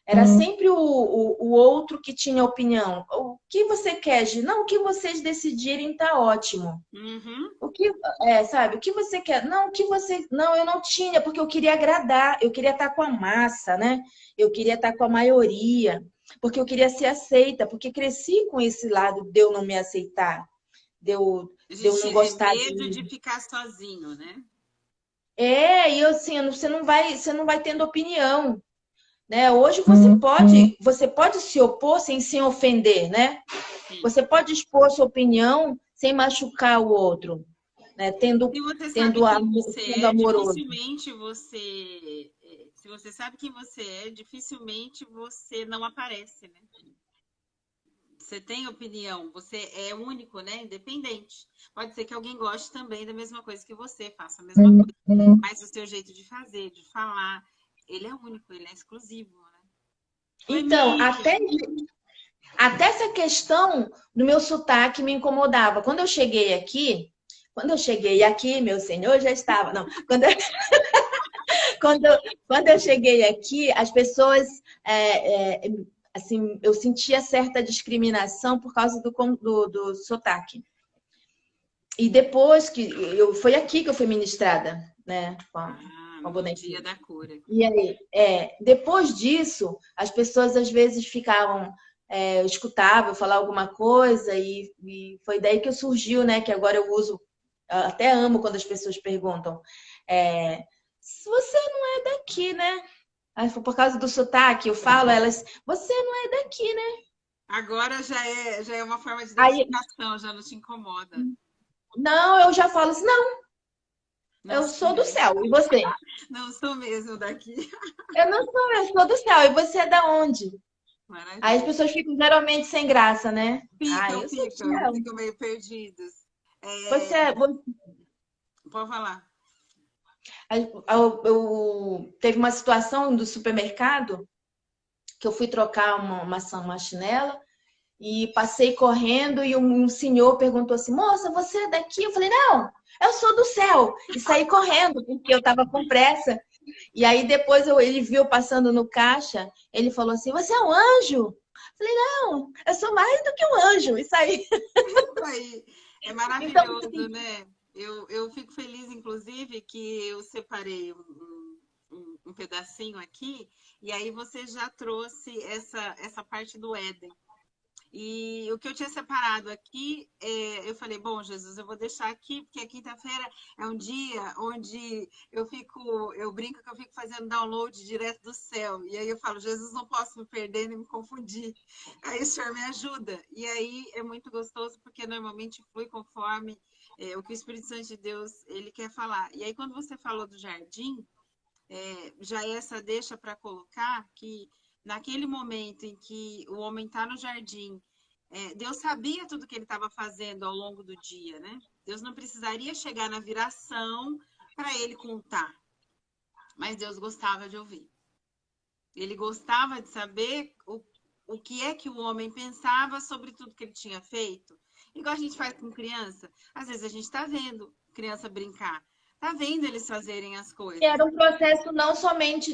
Era sempre o outro que tinha opinião. O que você quer, Gi? Não, o que vocês decidirem tá ótimo. Uhum. O que, sabe? O que você quer? Não, o que você. Não, eu não tinha, porque eu queria agradar, eu queria estar com a massa, né? Eu queria estar com a maioria, porque eu queria ser aceita, porque cresci com esse lado de eu não me aceitar, A de eu gente não é gostar de medo de mim. ficar sozinho, né? E eu assim, você não vai tendo opinião, né? Hoje você pode se opor sem ofender, né? Sim. Você pode expor sua opinião sem machucar o outro, né? Se você sabe Tendo quem amor, você sendo é, amoroso. dificilmente você. Se você sabe quem você é, dificilmente você não aparece, né? Você tem opinião, você é único, né? Independente. Pode ser que alguém goste também da mesma coisa que você, faça a mesma coisa. Mas o seu jeito de fazer, de falar, ele é único, ele é exclusivo, né? Oi, Então, Mickey. até essa questão do meu sotaque me incomodava. Quando eu cheguei aqui, meu senhor já estava. Não, quando, quando eu cheguei aqui, as pessoas, assim, eu sentia certa discriminação por causa do sotaque. E depois foi aqui que eu fui ministrada, né, Ah, com a no dia bonequinha. da cura. E aí, depois disso, as pessoas às vezes ficavam, eu escutava eu falar alguma coisa e foi daí que surgiu, né? Que agora eu uso, até amo quando as pessoas perguntam, se você não é daqui, né? Aí, por causa do sotaque, eu falo, elas, você não é daqui, né? Agora já é uma forma de Aí, identificação, já não te incomoda. não, eu já falo assim, não, Não eu sou sou do mesmo. céu, e você? Não sou mesmo daqui. Eu não sou, eu sou do céu, e você é da onde? Aí as Maravilha. pessoas ficam geralmente sem graça, né? Ah, Ficam, eu sou do ficam, céu. ficam meio perdidos. Você, É, pode falar. teve uma situação do supermercado que eu fui trocar uma chinela e passei correndo e um senhor perguntou assim, moça, você é daqui? Eu falei, não, eu sou do céu. E saí correndo, porque eu estava com pressa. E aí depois ele viu passando no caixa, ele falou assim, você é um anjo? Eu falei, não, eu sou mais do que um anjo. E saí. Isso aí. É Então, maravilhoso, né? Eu fico feliz, inclusive, que eu separei um pedacinho aqui, e aí você já trouxe essa parte do Éden. E o que eu tinha separado aqui, eu falei, bom, Jesus, eu vou deixar aqui, porque a quinta-feira é um dia onde eu brinco que eu fico fazendo download direto do céu. E aí eu falo, Jesus, não posso me perder nem me confundir. Aí o Senhor me ajuda. E aí é muito gostoso, porque normalmente flui conforme o que o Espírito Santo de Deus ele quer falar. E aí, quando você falou do jardim, já essa deixa para colocar que naquele momento em que o homem está no jardim, Deus sabia tudo que ele estava fazendo ao longo do dia, né? Deus não precisaria chegar na viração para ele contar, mas Deus gostava de ouvir. Ele gostava de saber o que é que o homem pensava sobre tudo que ele tinha feito. Igual a gente faz com criança. Às vezes a gente está vendo criança brincar, está vendo eles fazerem as coisas. era um processo não somente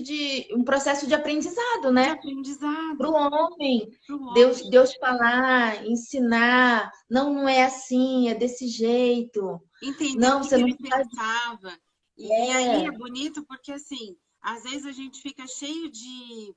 um processo de aprendizado, De né? Para o aprendizado homem, para o Deus, homem. Deus falar, ensinar, não, não é assim, é desse jeito. Entender o Não, que você que não ele faz. pensava. E aí é É, bonito porque, assim, às vezes a gente fica cheio de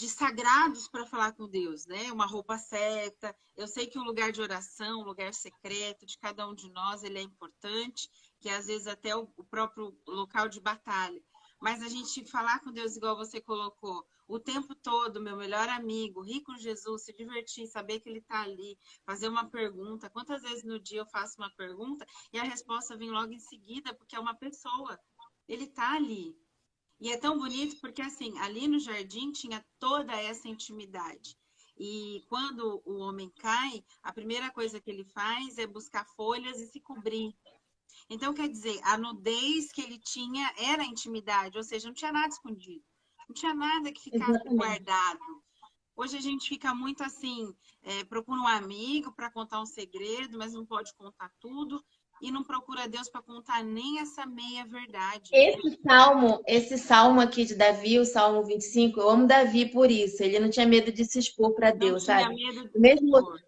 sagrados para falar com Deus, né? Uma roupa certa. Eu sei que um lugar de oração, um lugar secreto de cada um de nós, ele é importante, que às vezes até o próprio local de batalha. Mas a gente falar com Deus, igual você colocou, o tempo todo, meu melhor amigo, rico Jesus, se divertir, saber que ele está ali, fazer uma pergunta. Quantas vezes no dia eu faço uma pergunta e a resposta vem logo em seguida, porque é uma pessoa. Ele está ali. E é tão bonito porque, assim, ali no jardim tinha toda essa intimidade. E quando o homem cai, a primeira coisa que ele faz é buscar folhas e se cobrir. Então, quer dizer, a nudez que ele tinha era a intimidade, ou seja, não tinha nada escondido. Não tinha nada que ficasse exatamente. guardado. Hoje a gente fica muito assim, procura um amigo para contar um segredo, mas não pode contar tudo. e não procura Deus para contar nem essa meia verdade. Esse salmo aqui de Davi, o Salmo 25, eu amo Davi por isso. Ele não tinha medo de se expor para Não Deus, tinha sabe? medo de Mesmo expor.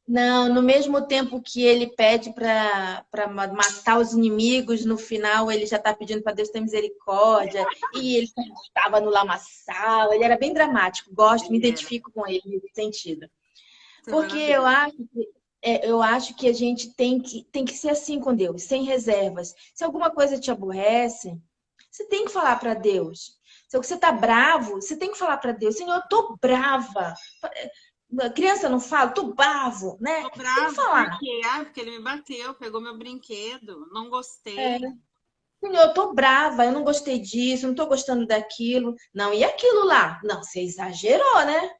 Não, no mesmo tempo que ele pede para matar os inimigos, no final ele já está pedindo para Deus ter misericórdia, e ele estava no lamaçal, ele era bem dramático, gosto, me Ele era. identifico com ele nesse sentido. Isso é Porque maravilhoso. eu acho que a gente tem que ser assim com Deus, sem reservas. Se alguma coisa te aborrece, você tem que falar para Deus. Se você está bravo, você tem que falar para Deus, Senhor, eu tô brava. A criança não fala, tô bravo, né? Tô Tem que bravo, por falar. quê? Porque ele me bateu, pegou meu brinquedo, não É. gostei. Senhor, eu tô brava, eu não gostei disso, não tô gostando daquilo. Não, e aquilo lá? Não, você exagerou, né?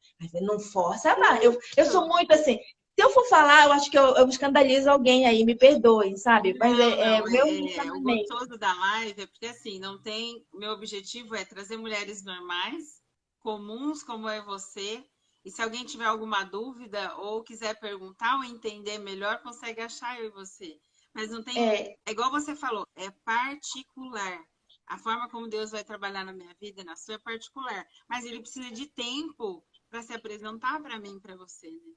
Não força a barra. Eu sou muito assim. Se eu for falar, eu acho que eu escandalizo alguém aí, me perdoem, sabe? Mas Não, é não, meu o funcionamento. gostoso da live é porque assim, não tem. Meu objetivo é trazer mulheres normais, comuns como é você. E se alguém tiver alguma dúvida ou quiser perguntar ou entender melhor, consegue achar eu e você. Mas não tem. É, É igual você falou, é particular. A forma como Deus vai trabalhar na minha vida e na sua é particular. Mas ele precisa de tempo para se apresentar para mim e para você, né?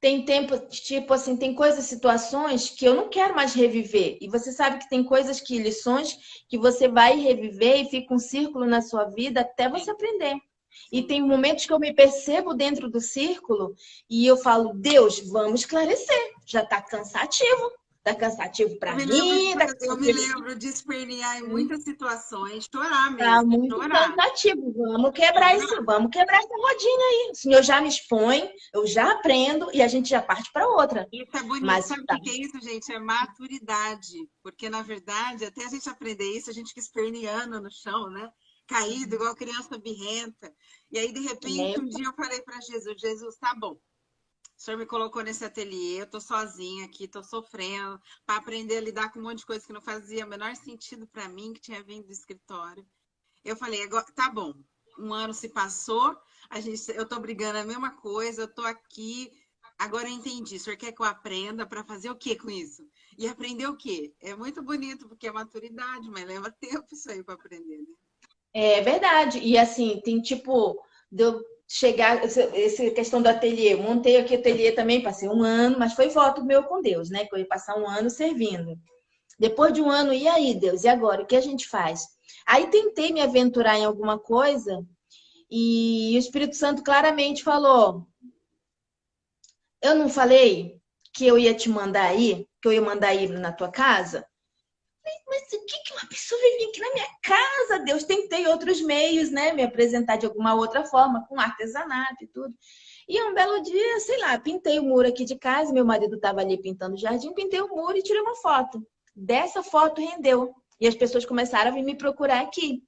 tem tempo, tipo assim, tem coisas, situações que eu não quero mais reviver. E você sabe que tem coisas que, lições que você vai reviver e fica um círculo na sua vida até você Sim, aprender. E sim. tem momentos que eu me percebo dentro do círculo e eu falo, Deus, vamos esclarecer. Já está cansativo. Está cansativo Eu para me lembro de, mim, está eu me cansativo. lembro de espernear em muitas situações, chorar Tá mesmo, muito chorar. cansativo. Chorar. Vamos quebrar essa rodinha aí. O senhor já me expõe, eu já aprendo e a gente já parte para outra. Isso é bonito. Mas Sabe o tá. que que é isso, gente? É maturidade. Porque, na verdade, até a gente aprender isso, a gente fica esperneando no chão, né? Caído, igual criança birrenta. E aí, de repente, um dia eu falei para Jesus, Jesus, tá bom. O senhor me colocou nesse ateliê, eu tô sozinha aqui, tô sofrendo, para aprender a lidar com um monte de coisa que não fazia o menor sentido para mim, que tinha vindo do escritório. Eu falei, agora, tá bom, um ano se passou, eu tô brigando a mesma coisa, eu tô aqui, agora eu entendi. O senhor quer que eu aprenda para fazer o que com isso? E aprender o quê? É muito bonito, porque é maturidade, mas leva tempo isso aí para aprender, né? É verdade. E assim, tem tipo, de eu chegar, essa questão do ateliê. Eu montei aqui o ateliê também, passei um ano, mas foi voto meu com Deus, né? Que eu ia passar um ano servindo. Depois de um ano, e aí, Deus? E agora? O que a gente faz? Aí tentei me aventurar em alguma coisa e o Espírito Santo claramente falou: eu não falei que eu ia te mandar aí, que eu ia mandar aí na tua casa? Mas o que que uma pessoa vai vir aqui na minha casa? Deus, tentei outros meios, né? Me apresentar de alguma outra forma, com artesanato e tudo. E um belo dia, sei lá, pintei o muro aqui de casa, meu marido estava ali pintando o jardim, pintei o muro e tirei uma foto. Dessa foto rendeu. E as pessoas começaram a vir me procurar aqui.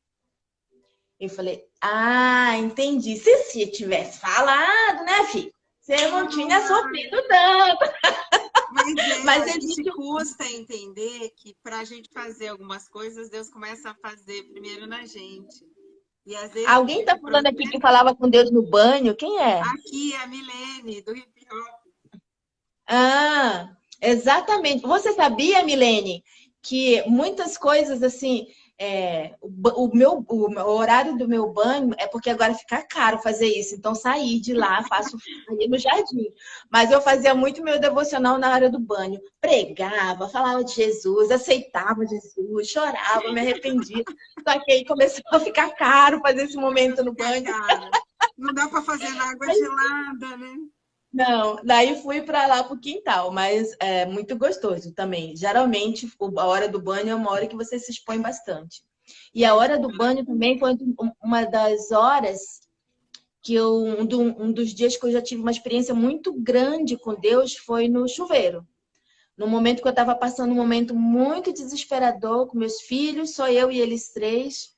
Eu falei, ah, entendi. Se você tivesse falado, né, filho? Você não tinha sofrido tanto. Mas a Mas gente existe. custa entender que para a gente fazer algumas coisas, Deus começa a fazer primeiro na gente. E às vezes Alguém tá esse falando aqui que processo. falava com Deus no banho? Quem é? Aqui é a Milene, do hip hop. Ah, exatamente. Você sabia, Milene, que muitas coisas assim, o horário do meu banho é porque agora fica caro fazer isso. Então saí de lá, faço ali no jardim. Mas eu fazia muito meu devocional na hora do banho. Pregava, falava de Jesus, aceitava Jesus, chorava, me arrependia. Só que aí começou a ficar caro fazer esse Começou a momento no ficar banho. cara. Não dá para fazer na água gelada, né? Não, daí fui para lá pro quintal, mas é muito gostoso também. Geralmente, a hora do banho é uma hora que você se expõe bastante. E a hora do banho também foi uma das horas que um dos dias que eu já tive uma experiência muito grande com Deus foi no chuveiro. No momento que eu estava passando um momento muito desesperador com meus filhos, só eu e eles três,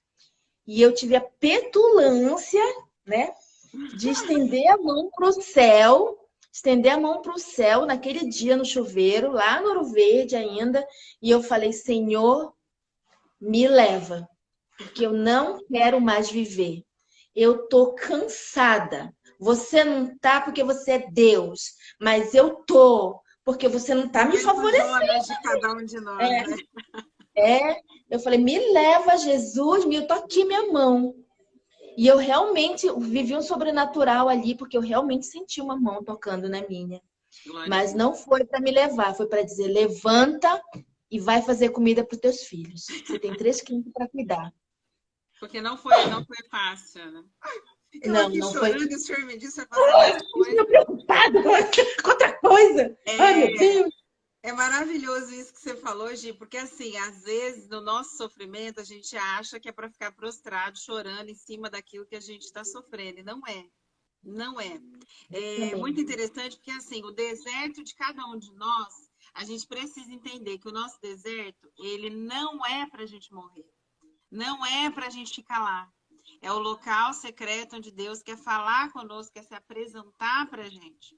e eu tive a petulância, né, de estender a mão para o céu naquele dia no chuveiro, lá no Ouro Verde ainda, e eu falei: Senhor, me leva, porque eu não quero mais viver. Eu tô cansada. Você não tá porque você é Deus, mas eu tô porque você não está me Muitas favorecendo. zonas de cada um de nós, né? Eu falei, me leva, Jesus, eu tô aqui, minha mão. E eu realmente vivi um sobrenatural ali, porque eu realmente senti uma mão tocando na minha. Glória a Mas Deus. não foi para me levar, foi para dizer, levanta e vai fazer comida para os teus filhos. Você tem 3 crianças para cuidar. Porque não foi fácil, né? Eu aqui Não foi. chorando, o senhor me disse para fazer mais coisa. Estou preocupada com outra coisa. Ai, meu Deus. É maravilhoso isso que você falou, Gi, porque assim, às vezes no nosso sofrimento a gente acha que é para ficar prostrado, chorando em cima daquilo que a gente está sofrendo, e não é. Não é. É muito interessante porque assim, o deserto de cada um de nós, a gente precisa entender que o nosso deserto, ele não é para a gente morrer. Não é para a gente ficar lá. É o local secreto onde Deus quer falar conosco, quer se apresentar para a gente.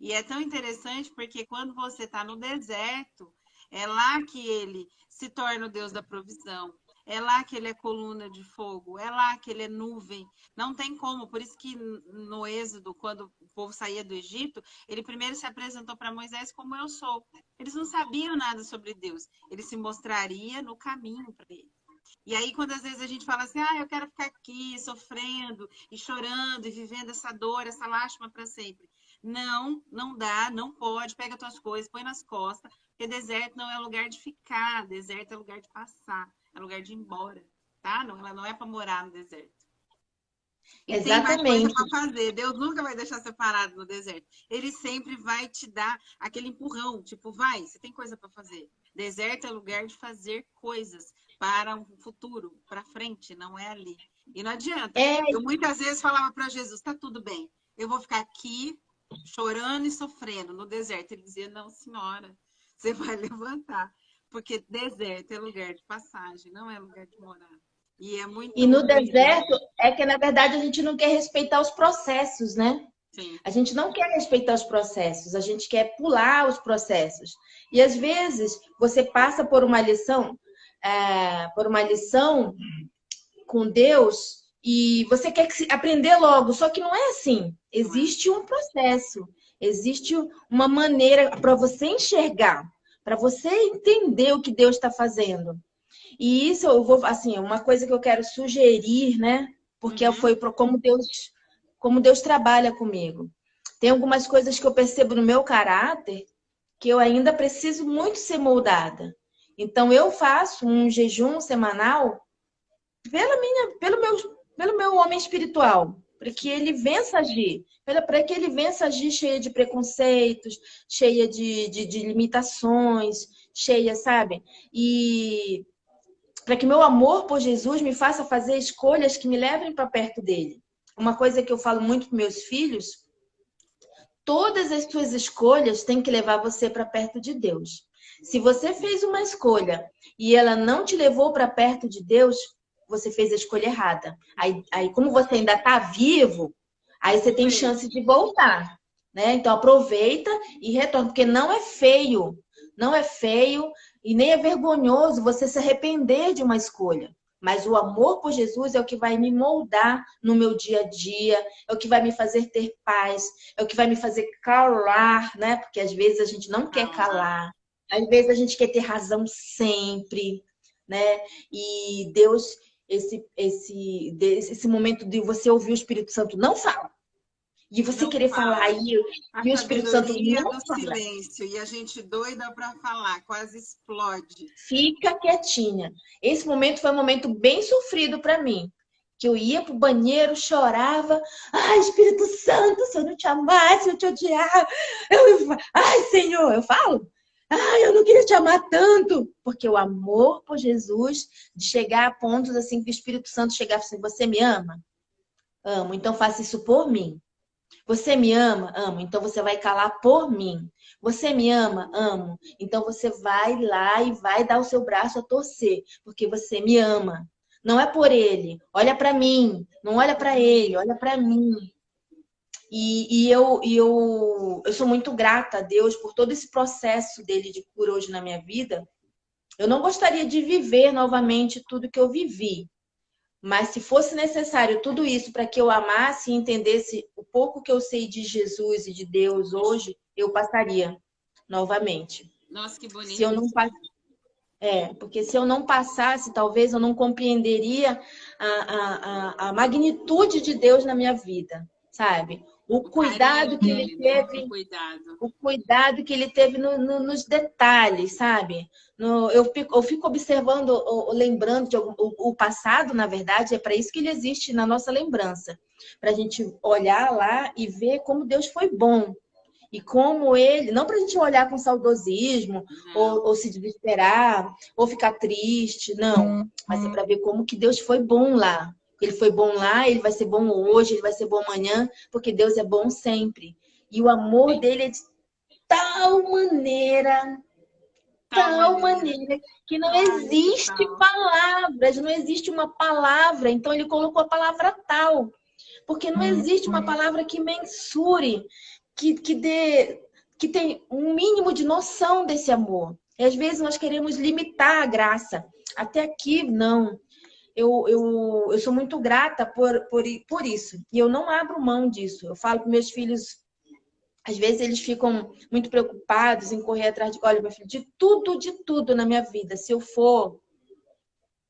E é tão interessante porque quando você está no deserto, é lá que ele se torna o Deus da provisão. É lá que ele é coluna de fogo. É lá que ele é nuvem. Não tem como. Por isso que no Êxodo, quando o povo saía do Egito, ele primeiro se apresentou para Moisés como eu sou. Eles não sabiam nada sobre Deus. Ele se mostraria no caminho para ele. E aí, quando às vezes a gente fala assim, eu quero ficar aqui sofrendo e chorando e vivendo essa dor, essa lástima para sempre. Não, não dá, não pode. Pega as tuas coisas, põe nas costas, porque deserto não é lugar de ficar, deserto é lugar de passar, é lugar de ir embora, tá? Não, ela não é para morar no deserto. E Exatamente. tem mais coisa para fazer. Deus nunca vai deixar você parado no deserto. Ele sempre vai te dar aquele empurrão, tipo, vai, você tem coisa para fazer. Deserto é lugar de fazer coisas para um futuro, para frente, não é ali. E não adianta. Eu muitas vezes falava para Jesus, tá tudo bem, eu vou ficar aqui chorando e sofrendo no deserto. Ele dizia, não, senhora, você vai levantar, porque deserto é lugar de passagem, não é lugar de morar. E no deserto é que, na verdade, a gente não quer respeitar os processos, né? Sim. A gente não quer respeitar os processos, a gente quer pular os processos. E às vezes você passa por uma lição com Deus e você quer aprender logo, só que não é assim. Existe um processo, existe uma maneira para você enxergar, para você entender o que Deus está fazendo. E isso eu vou, assim, uma coisa que eu quero sugerir, né? Porque foi como Deus trabalha comigo. Tem algumas coisas que eu percebo no meu caráter que eu ainda preciso muito para Então, eu faço um jejum semanal pelo meu homem espiritual, para que ele vença agir, para que ele vença agir cheia de preconceitos, cheia de limitações, cheia, sabe? E para que meu amor por Jesus me faça fazer escolhas que me levem para perto dele. Uma coisa que eu falo muito para meus filhos, todas as suas escolhas têm que levar você para perto de Deus. Se você fez uma escolha e ela não te levou para perto de Deus, você fez a escolha errada. Aí como você ainda está vivo, aí você tem chance de voltar, né? Então aproveita e retorna, porque não é feio e nem é vergonhoso você se arrepender de uma escolha. Mas o amor por Jesus é o que vai me moldar no meu dia a dia, é o que vai me fazer ter paz, é o que vai me fazer calar, né? Porque às vezes a gente não quer calar, às vezes a gente quer ter razão sempre, né? E Deus, esse momento de você ouvir o Espírito Santo, não fala. E você não querer falar e o Espírito Santo não fala. Silêncio, e a gente doida para falar, quase explode. Fica quietinha. Esse momento foi um momento bem sofrido para mim. Que eu ia pro banheiro, chorava. Ai, Espírito Santo, se eu não te amasse, se eu te odiar. Ai, Senhor, eu falo. Ai, eu não queria te amar tanto. Porque o amor por Jesus, de chegar a pontos assim que o Espírito Santo chegava assim, você me ama? Amo, então faça isso por mim. Você me ama? Amo. Então você vai calar por mim. Você me ama? Amo. Então você vai lá e vai dar o seu braço a torcer, porque você me ama. Não é por ele. Olha para mim. Não olha para ele, olha para mim. E eu sou muito grata a Deus por todo esse processo dele de cura hoje na minha vida. Eu não gostaria de viver novamente tudo que eu vivi. Mas se fosse necessário tudo isso para que eu amasse e entendesse o pouco que eu sei de Jesus e de Deus hoje, eu passaria. novamente. Nossa, que bonito. Se eu não porque se eu não passasse, talvez eu não compreenderia a magnitude de Deus na minha vida, sabe? O cuidado carinho que ele dele, né? teve, O cuidado. o cuidado que ele teve nos detalhes, sabe? Eu fico observando, lembrando de o passado, na verdade, é para isso que ele existe na nossa lembrança, para a gente olhar lá e ver como Deus foi bom. E como ele, não para a gente olhar com saudosismo, ou se desesperar, ou ficar triste, não. Mas é para ver como que Deus foi bom lá. Ele foi bom lá, ele vai ser bom hoje, ele vai ser bom amanhã, porque Deus é bom sempre. E o amor dele é de tal maneira, que não existe palavras, não existe uma palavra. Então ele colocou a palavra tal, porque não existe uma palavra que mensure, que tem um mínimo de noção desse amor. E às vezes nós queremos limitar a graça. Até aqui, não. Eu sou muito grata por isso. E eu não abro mão disso. Eu falo para meus filhos, às vezes eles ficam muito preocupados em correr atrás de... Olha, meu filho, de tudo na minha vida. Se eu for,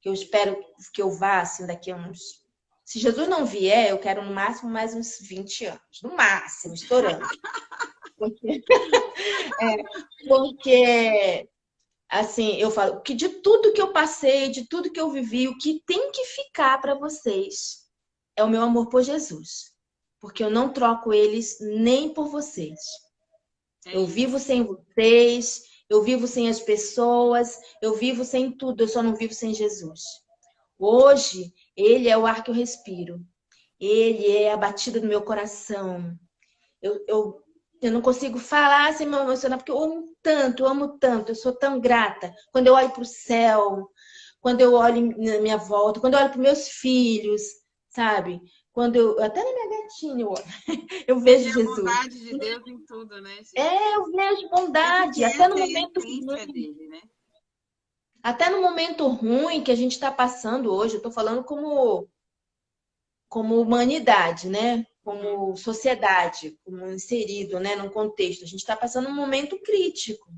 que eu espero que eu vá, assim, daqui a uns... Se Jesus não vier, eu quero no máximo mais uns 20 anos. No máximo, estourando. Porque, assim, eu falo que de tudo que eu passei, de tudo que eu vivi, o que tem que ficar para vocês é o meu amor por Jesus. Porque eu não troco eles nem por vocês. Eu vivo sem vocês, eu vivo sem as pessoas, eu vivo sem tudo, eu só não vivo sem Jesus. Hoje, ele é o ar que eu respiro. Ele é a batida do meu coração. Eu não consigo falar sem me emocionar, porque eu amo tanto, eu sou tão grata. Quando eu olho para o céu, quando eu olho na minha volta, quando eu olho para meus filhos, sabe? Até na minha gatinha eu vejo Jesus. A bondade de Deus em tudo, né, gente? Eu vejo bondade, até no momento dele, né? Até no momento ruim que a gente está passando hoje, eu estou falando como humanidade, né? Como sociedade, como inserido, né? Num contexto. A gente está passando um momento crítico.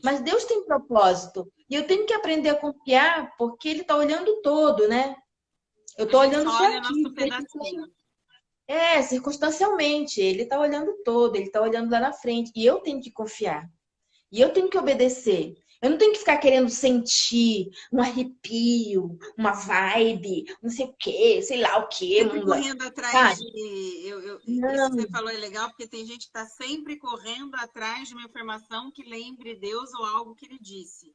Mas Deus tem propósito. E eu tenho que aprender a confiar, porque Ele está olhando todo, né? Eu estou olhando só aqui. Circunstancialmente. Ele está olhando todo, Ele está olhando lá na frente. E eu tenho que confiar. E eu tenho que obedecer. Eu não tenho que ficar querendo sentir um arrepio, uma vibe, não sei o quê, sei lá o quê. Sempre correndo atrás de... Isso que você falou é legal, porque tem gente que está sempre correndo atrás de uma informação que lembre Deus ou algo que Ele disse.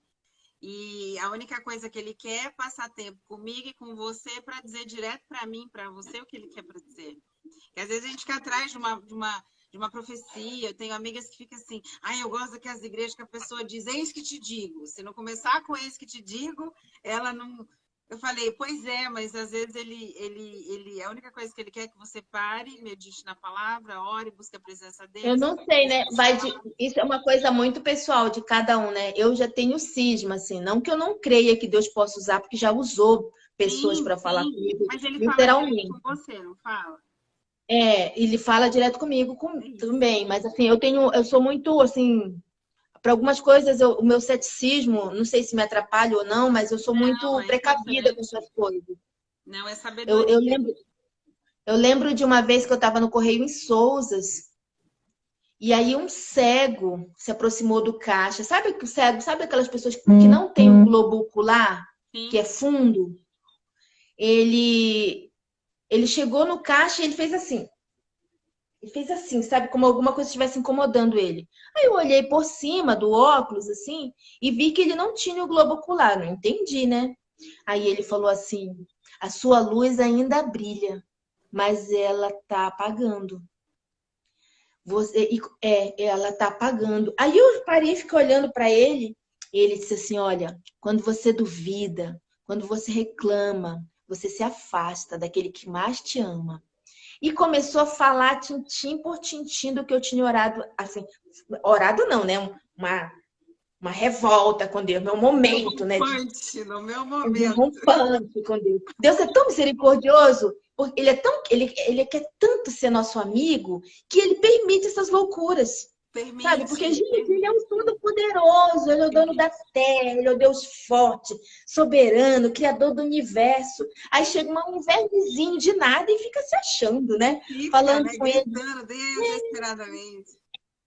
E a única coisa que Ele quer é passar tempo comigo e com você para dizer direto para mim, para você, o que Ele quer para dizer. Porque às vezes a gente fica atrás de uma profecia. Eu tenho amigas que ficam assim, eu gosto daquelas igrejas que a pessoa diz, eis que te digo. Se não começar com eis que te digo, ela não... Eu falei, pois é, mas às vezes ele a única coisa que ele quer é que você pare, medite na palavra, ore, busque a presença dele. Eu não sei, né? Isso é uma coisa muito pessoal de cada um, né? Eu já tenho cisma, assim, não que eu não creia que Deus possa usar, porque já usou pessoas para falar comigo, mas ele literalmente. Fala com você, não fala? Ele fala direto comigo também, mas assim, eu sou muito, assim, para algumas coisas, o meu ceticismo, não sei se me atrapalha ou não, mas eu sou muito precavida com essas coisas. Não, é sabedoria. Eu lembro de uma vez que eu estava no Correio em Souzas, e aí um cego se aproximou do caixa. Sabe que o cego, sabe aquelas pessoas que não têm um globo ocular, que é fundo? Ele chegou no caixa e ele fez assim. Ele fez assim, sabe? Como alguma coisa estivesse incomodando ele. Aí eu olhei por cima do óculos, assim, e vi que ele não tinha o globo ocular. Não entendi, né? Aí ele falou assim, a sua luz ainda brilha, mas ela tá apagando. Ela tá apagando. Aí eu parei e fiquei olhando para ele, e ele disse assim, olha, quando você duvida, quando você reclama, você se afasta daquele que mais te ama. E começou a falar tintim por tintim do que eu tinha orado, assim, orado não, né? Uma revolta com Deus, meu momento, né? No meu momento. Rompante com Deus. Deus é tão misericordioso, porque ele quer tanto ser nosso amigo, que ele permite essas loucuras. Sabe? Porque, Permite, gente, ele é permite, o Todo-Poderoso, ele é o dono da permite. terra, ele é o Deus forte, soberano, criador do universo. Aí chega um invernozinho de nada e fica se achando, E né? fica, Falando né, com ele. gritando desesperadamente.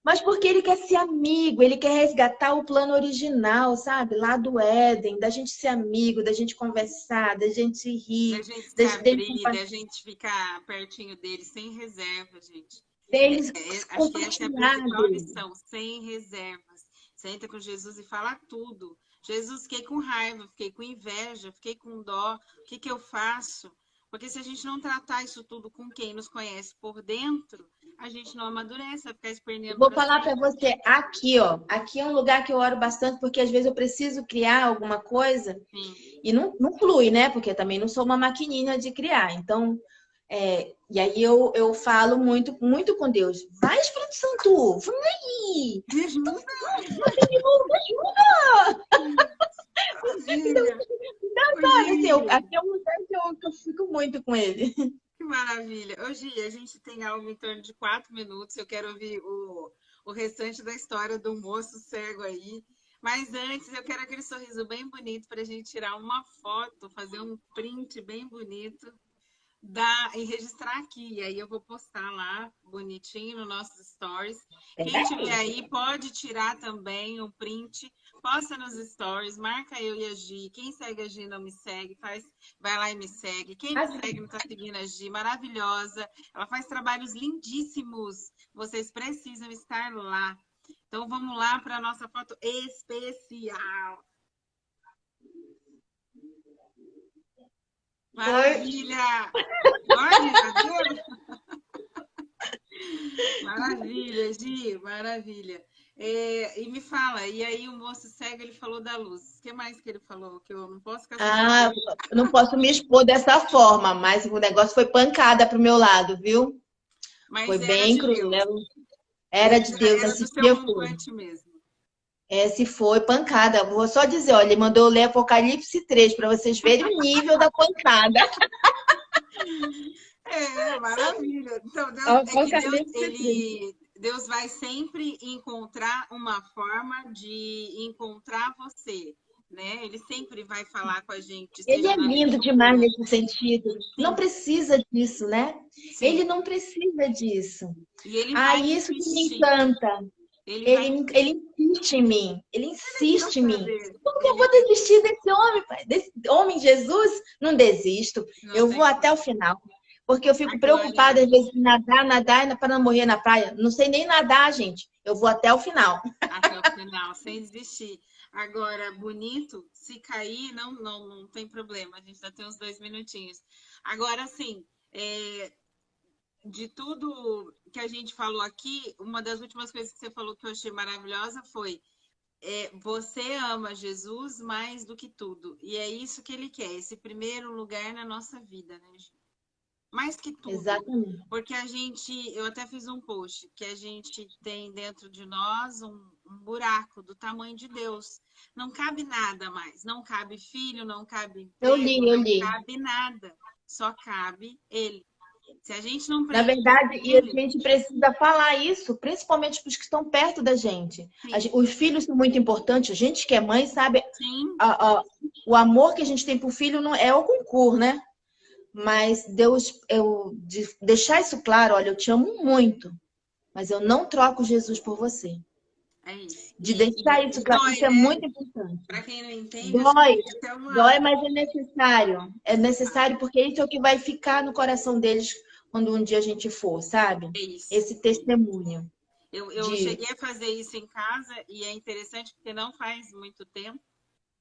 Mas porque ele quer ser amigo, ele quer resgatar o plano original, sabe? Lá do Éden, da gente ser amigo, da gente conversar, da gente Da rir, gente se dele, abrir, da gente ficar pertinho dele, sem reserva, gente. deles Acho que essa é a compartilhar principal dele. lição, sem reservas. Você entra com Jesus e fala tudo. Jesus, fiquei com raiva, fiquei com inveja, fiquei com dó. O que que eu faço? Porque se a gente não tratar isso tudo com quem nos conhece por dentro, a gente não amadurece, vai ficar esperneando Vou para falar para sempre. você aqui, ó. Aqui é um lugar que eu oro bastante, porque às vezes eu preciso criar alguma coisa Sim. e não flui, né? Porque eu também não sou uma maquininha de criar. Então, e aí eu falo muito, muito com Deus. Vai, Espírito Santo, vai! Me ajuda, Me ajuda! Gília. Ô, Sabe, assim, Gília. aqui é um lugar que eu fico muito com ele. Que maravilha. Ô, Gília, a gente tem algo em torno de 4 minutos. Eu quero ouvir o restante da história do moço cego aí. Mas antes, eu quero aquele sorriso bem bonito para a gente tirar uma foto, fazer um print bem bonito e registrar aqui. E aí eu vou postar lá, bonitinho, no nossos stories. Quem tiver aí pode tirar também o print, posta nos stories, marca eu e a Gi. Quem segue a Gi não me segue, vai lá e me segue. Quem me segue não está seguindo a Gi, maravilhosa. Ela faz trabalhos lindíssimos. Vocês precisam estar lá. Então vamos lá para a nossa foto especial. Maravilha! Olha, maravilha, Gi, maravilha. E me fala, e aí o moço cego, ele falou da luz. O que mais que ele falou? Que eu não posso ficar sem Ah, saber. eu não posso me expor dessa forma, mas o negócio foi pancada pro meu lado, viu? Foi Mas era bem de Deus. cruel. Era de Deus, Era do esse seu dia foi. rompante mesmo. Esse foi pancada. Vou só dizer, olha, ele mandou eu ler Apocalipse 3 para vocês verem o nível da pancada. Maravilha. Então, Apocalipse 3. Deus vai sempre encontrar uma forma de encontrar você, né? Ele sempre vai falar com a gente, Ele seja é na lindo demais leitura. nesse sentido. Não Sim, precisa disso, né? sim. Ele não precisa disso. E ele Ah, vai isso que me insistir. encanta. Ele vai Ele insiste em mim. Ele quer insiste em mim. saber. Como que eu Ele vou desistir desse homem, pai? Desse homem Jesus? Não desisto. não Eu vou tem até o como. final. Porque eu A fico glória preocupada, às vezes, em nadar para não morrer na praia. Não sei nem nadar, gente. Eu vou até o final. até o final, sem desistir. Agora, bonito, se cair, não tem problema. A gente ainda tem uns 2 minutinhos. Agora, assim, de tudo que a gente falou aqui, uma das últimas coisas que você falou que eu achei maravilhosa foi você ama Jesus mais do que tudo. E é isso que ele quer, esse primeiro lugar na nossa vida, né, Ju? Mais que tudo. Exatamente. Porque eu até fiz um post, que a gente tem dentro de nós um buraco do tamanho de Deus. Não cabe nada mais. Não cabe filho, não cabe Eu emprego, li, eu não li. cabe nada. Só cabe ele. Se a gente não Na preencher verdade, e a ele, gente precisa falar isso, principalmente para os que estão perto da gente. sim, Os filhos são muito importantes. A gente que é mãe sabe sim, o amor que a gente tem para o filho não é o concurso, né? Mas Deus, deixar isso claro, olha, eu te amo muito, mas eu não troco Jesus por você. é isso. De deixar isso E claro, dói, isso é né? muito importante. Para quem não entende, acho que Dói, tem até dói, uma. mas é necessário. É necessário porque isso é o que vai ficar no coração deles quando um dia a gente for, sabe? É isso. Esse testemunho Eu de cheguei a fazer isso em casa e é interessante porque não faz muito tempo,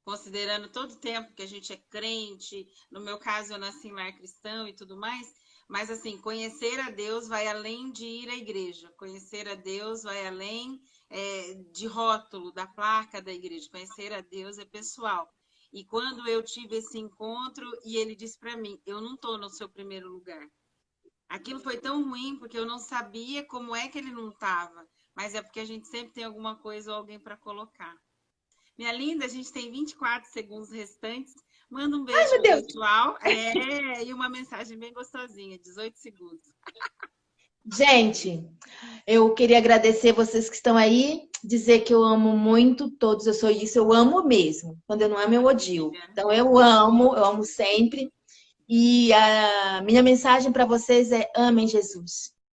considerando todo o tempo que a gente é crente, no meu caso eu nasci em lar cristão e tudo mais, mas assim, conhecer a Deus vai além de ir à igreja, conhecer a Deus vai além de rótulo, da placa da igreja, conhecer a Deus é pessoal. E quando eu tive esse encontro e ele disse para mim, eu não estou no seu primeiro lugar. Aquilo foi tão ruim porque eu não sabia como é que ele não estava, mas é porque a gente sempre tem alguma coisa ou alguém para colocar. Minha linda, a gente tem 24 segundos restantes. Manda um beijo meu pro Deus! pessoal. E uma mensagem bem gostosinha, 18 segundos. Gente, Eu queria agradecer vocês que estão aí, dizer que eu amo muito todos, eu sou isso, eu amo mesmo. Quando eu não amo, eu odio. Então eu amo sempre. E a minha mensagem para vocês é: amem Jesus.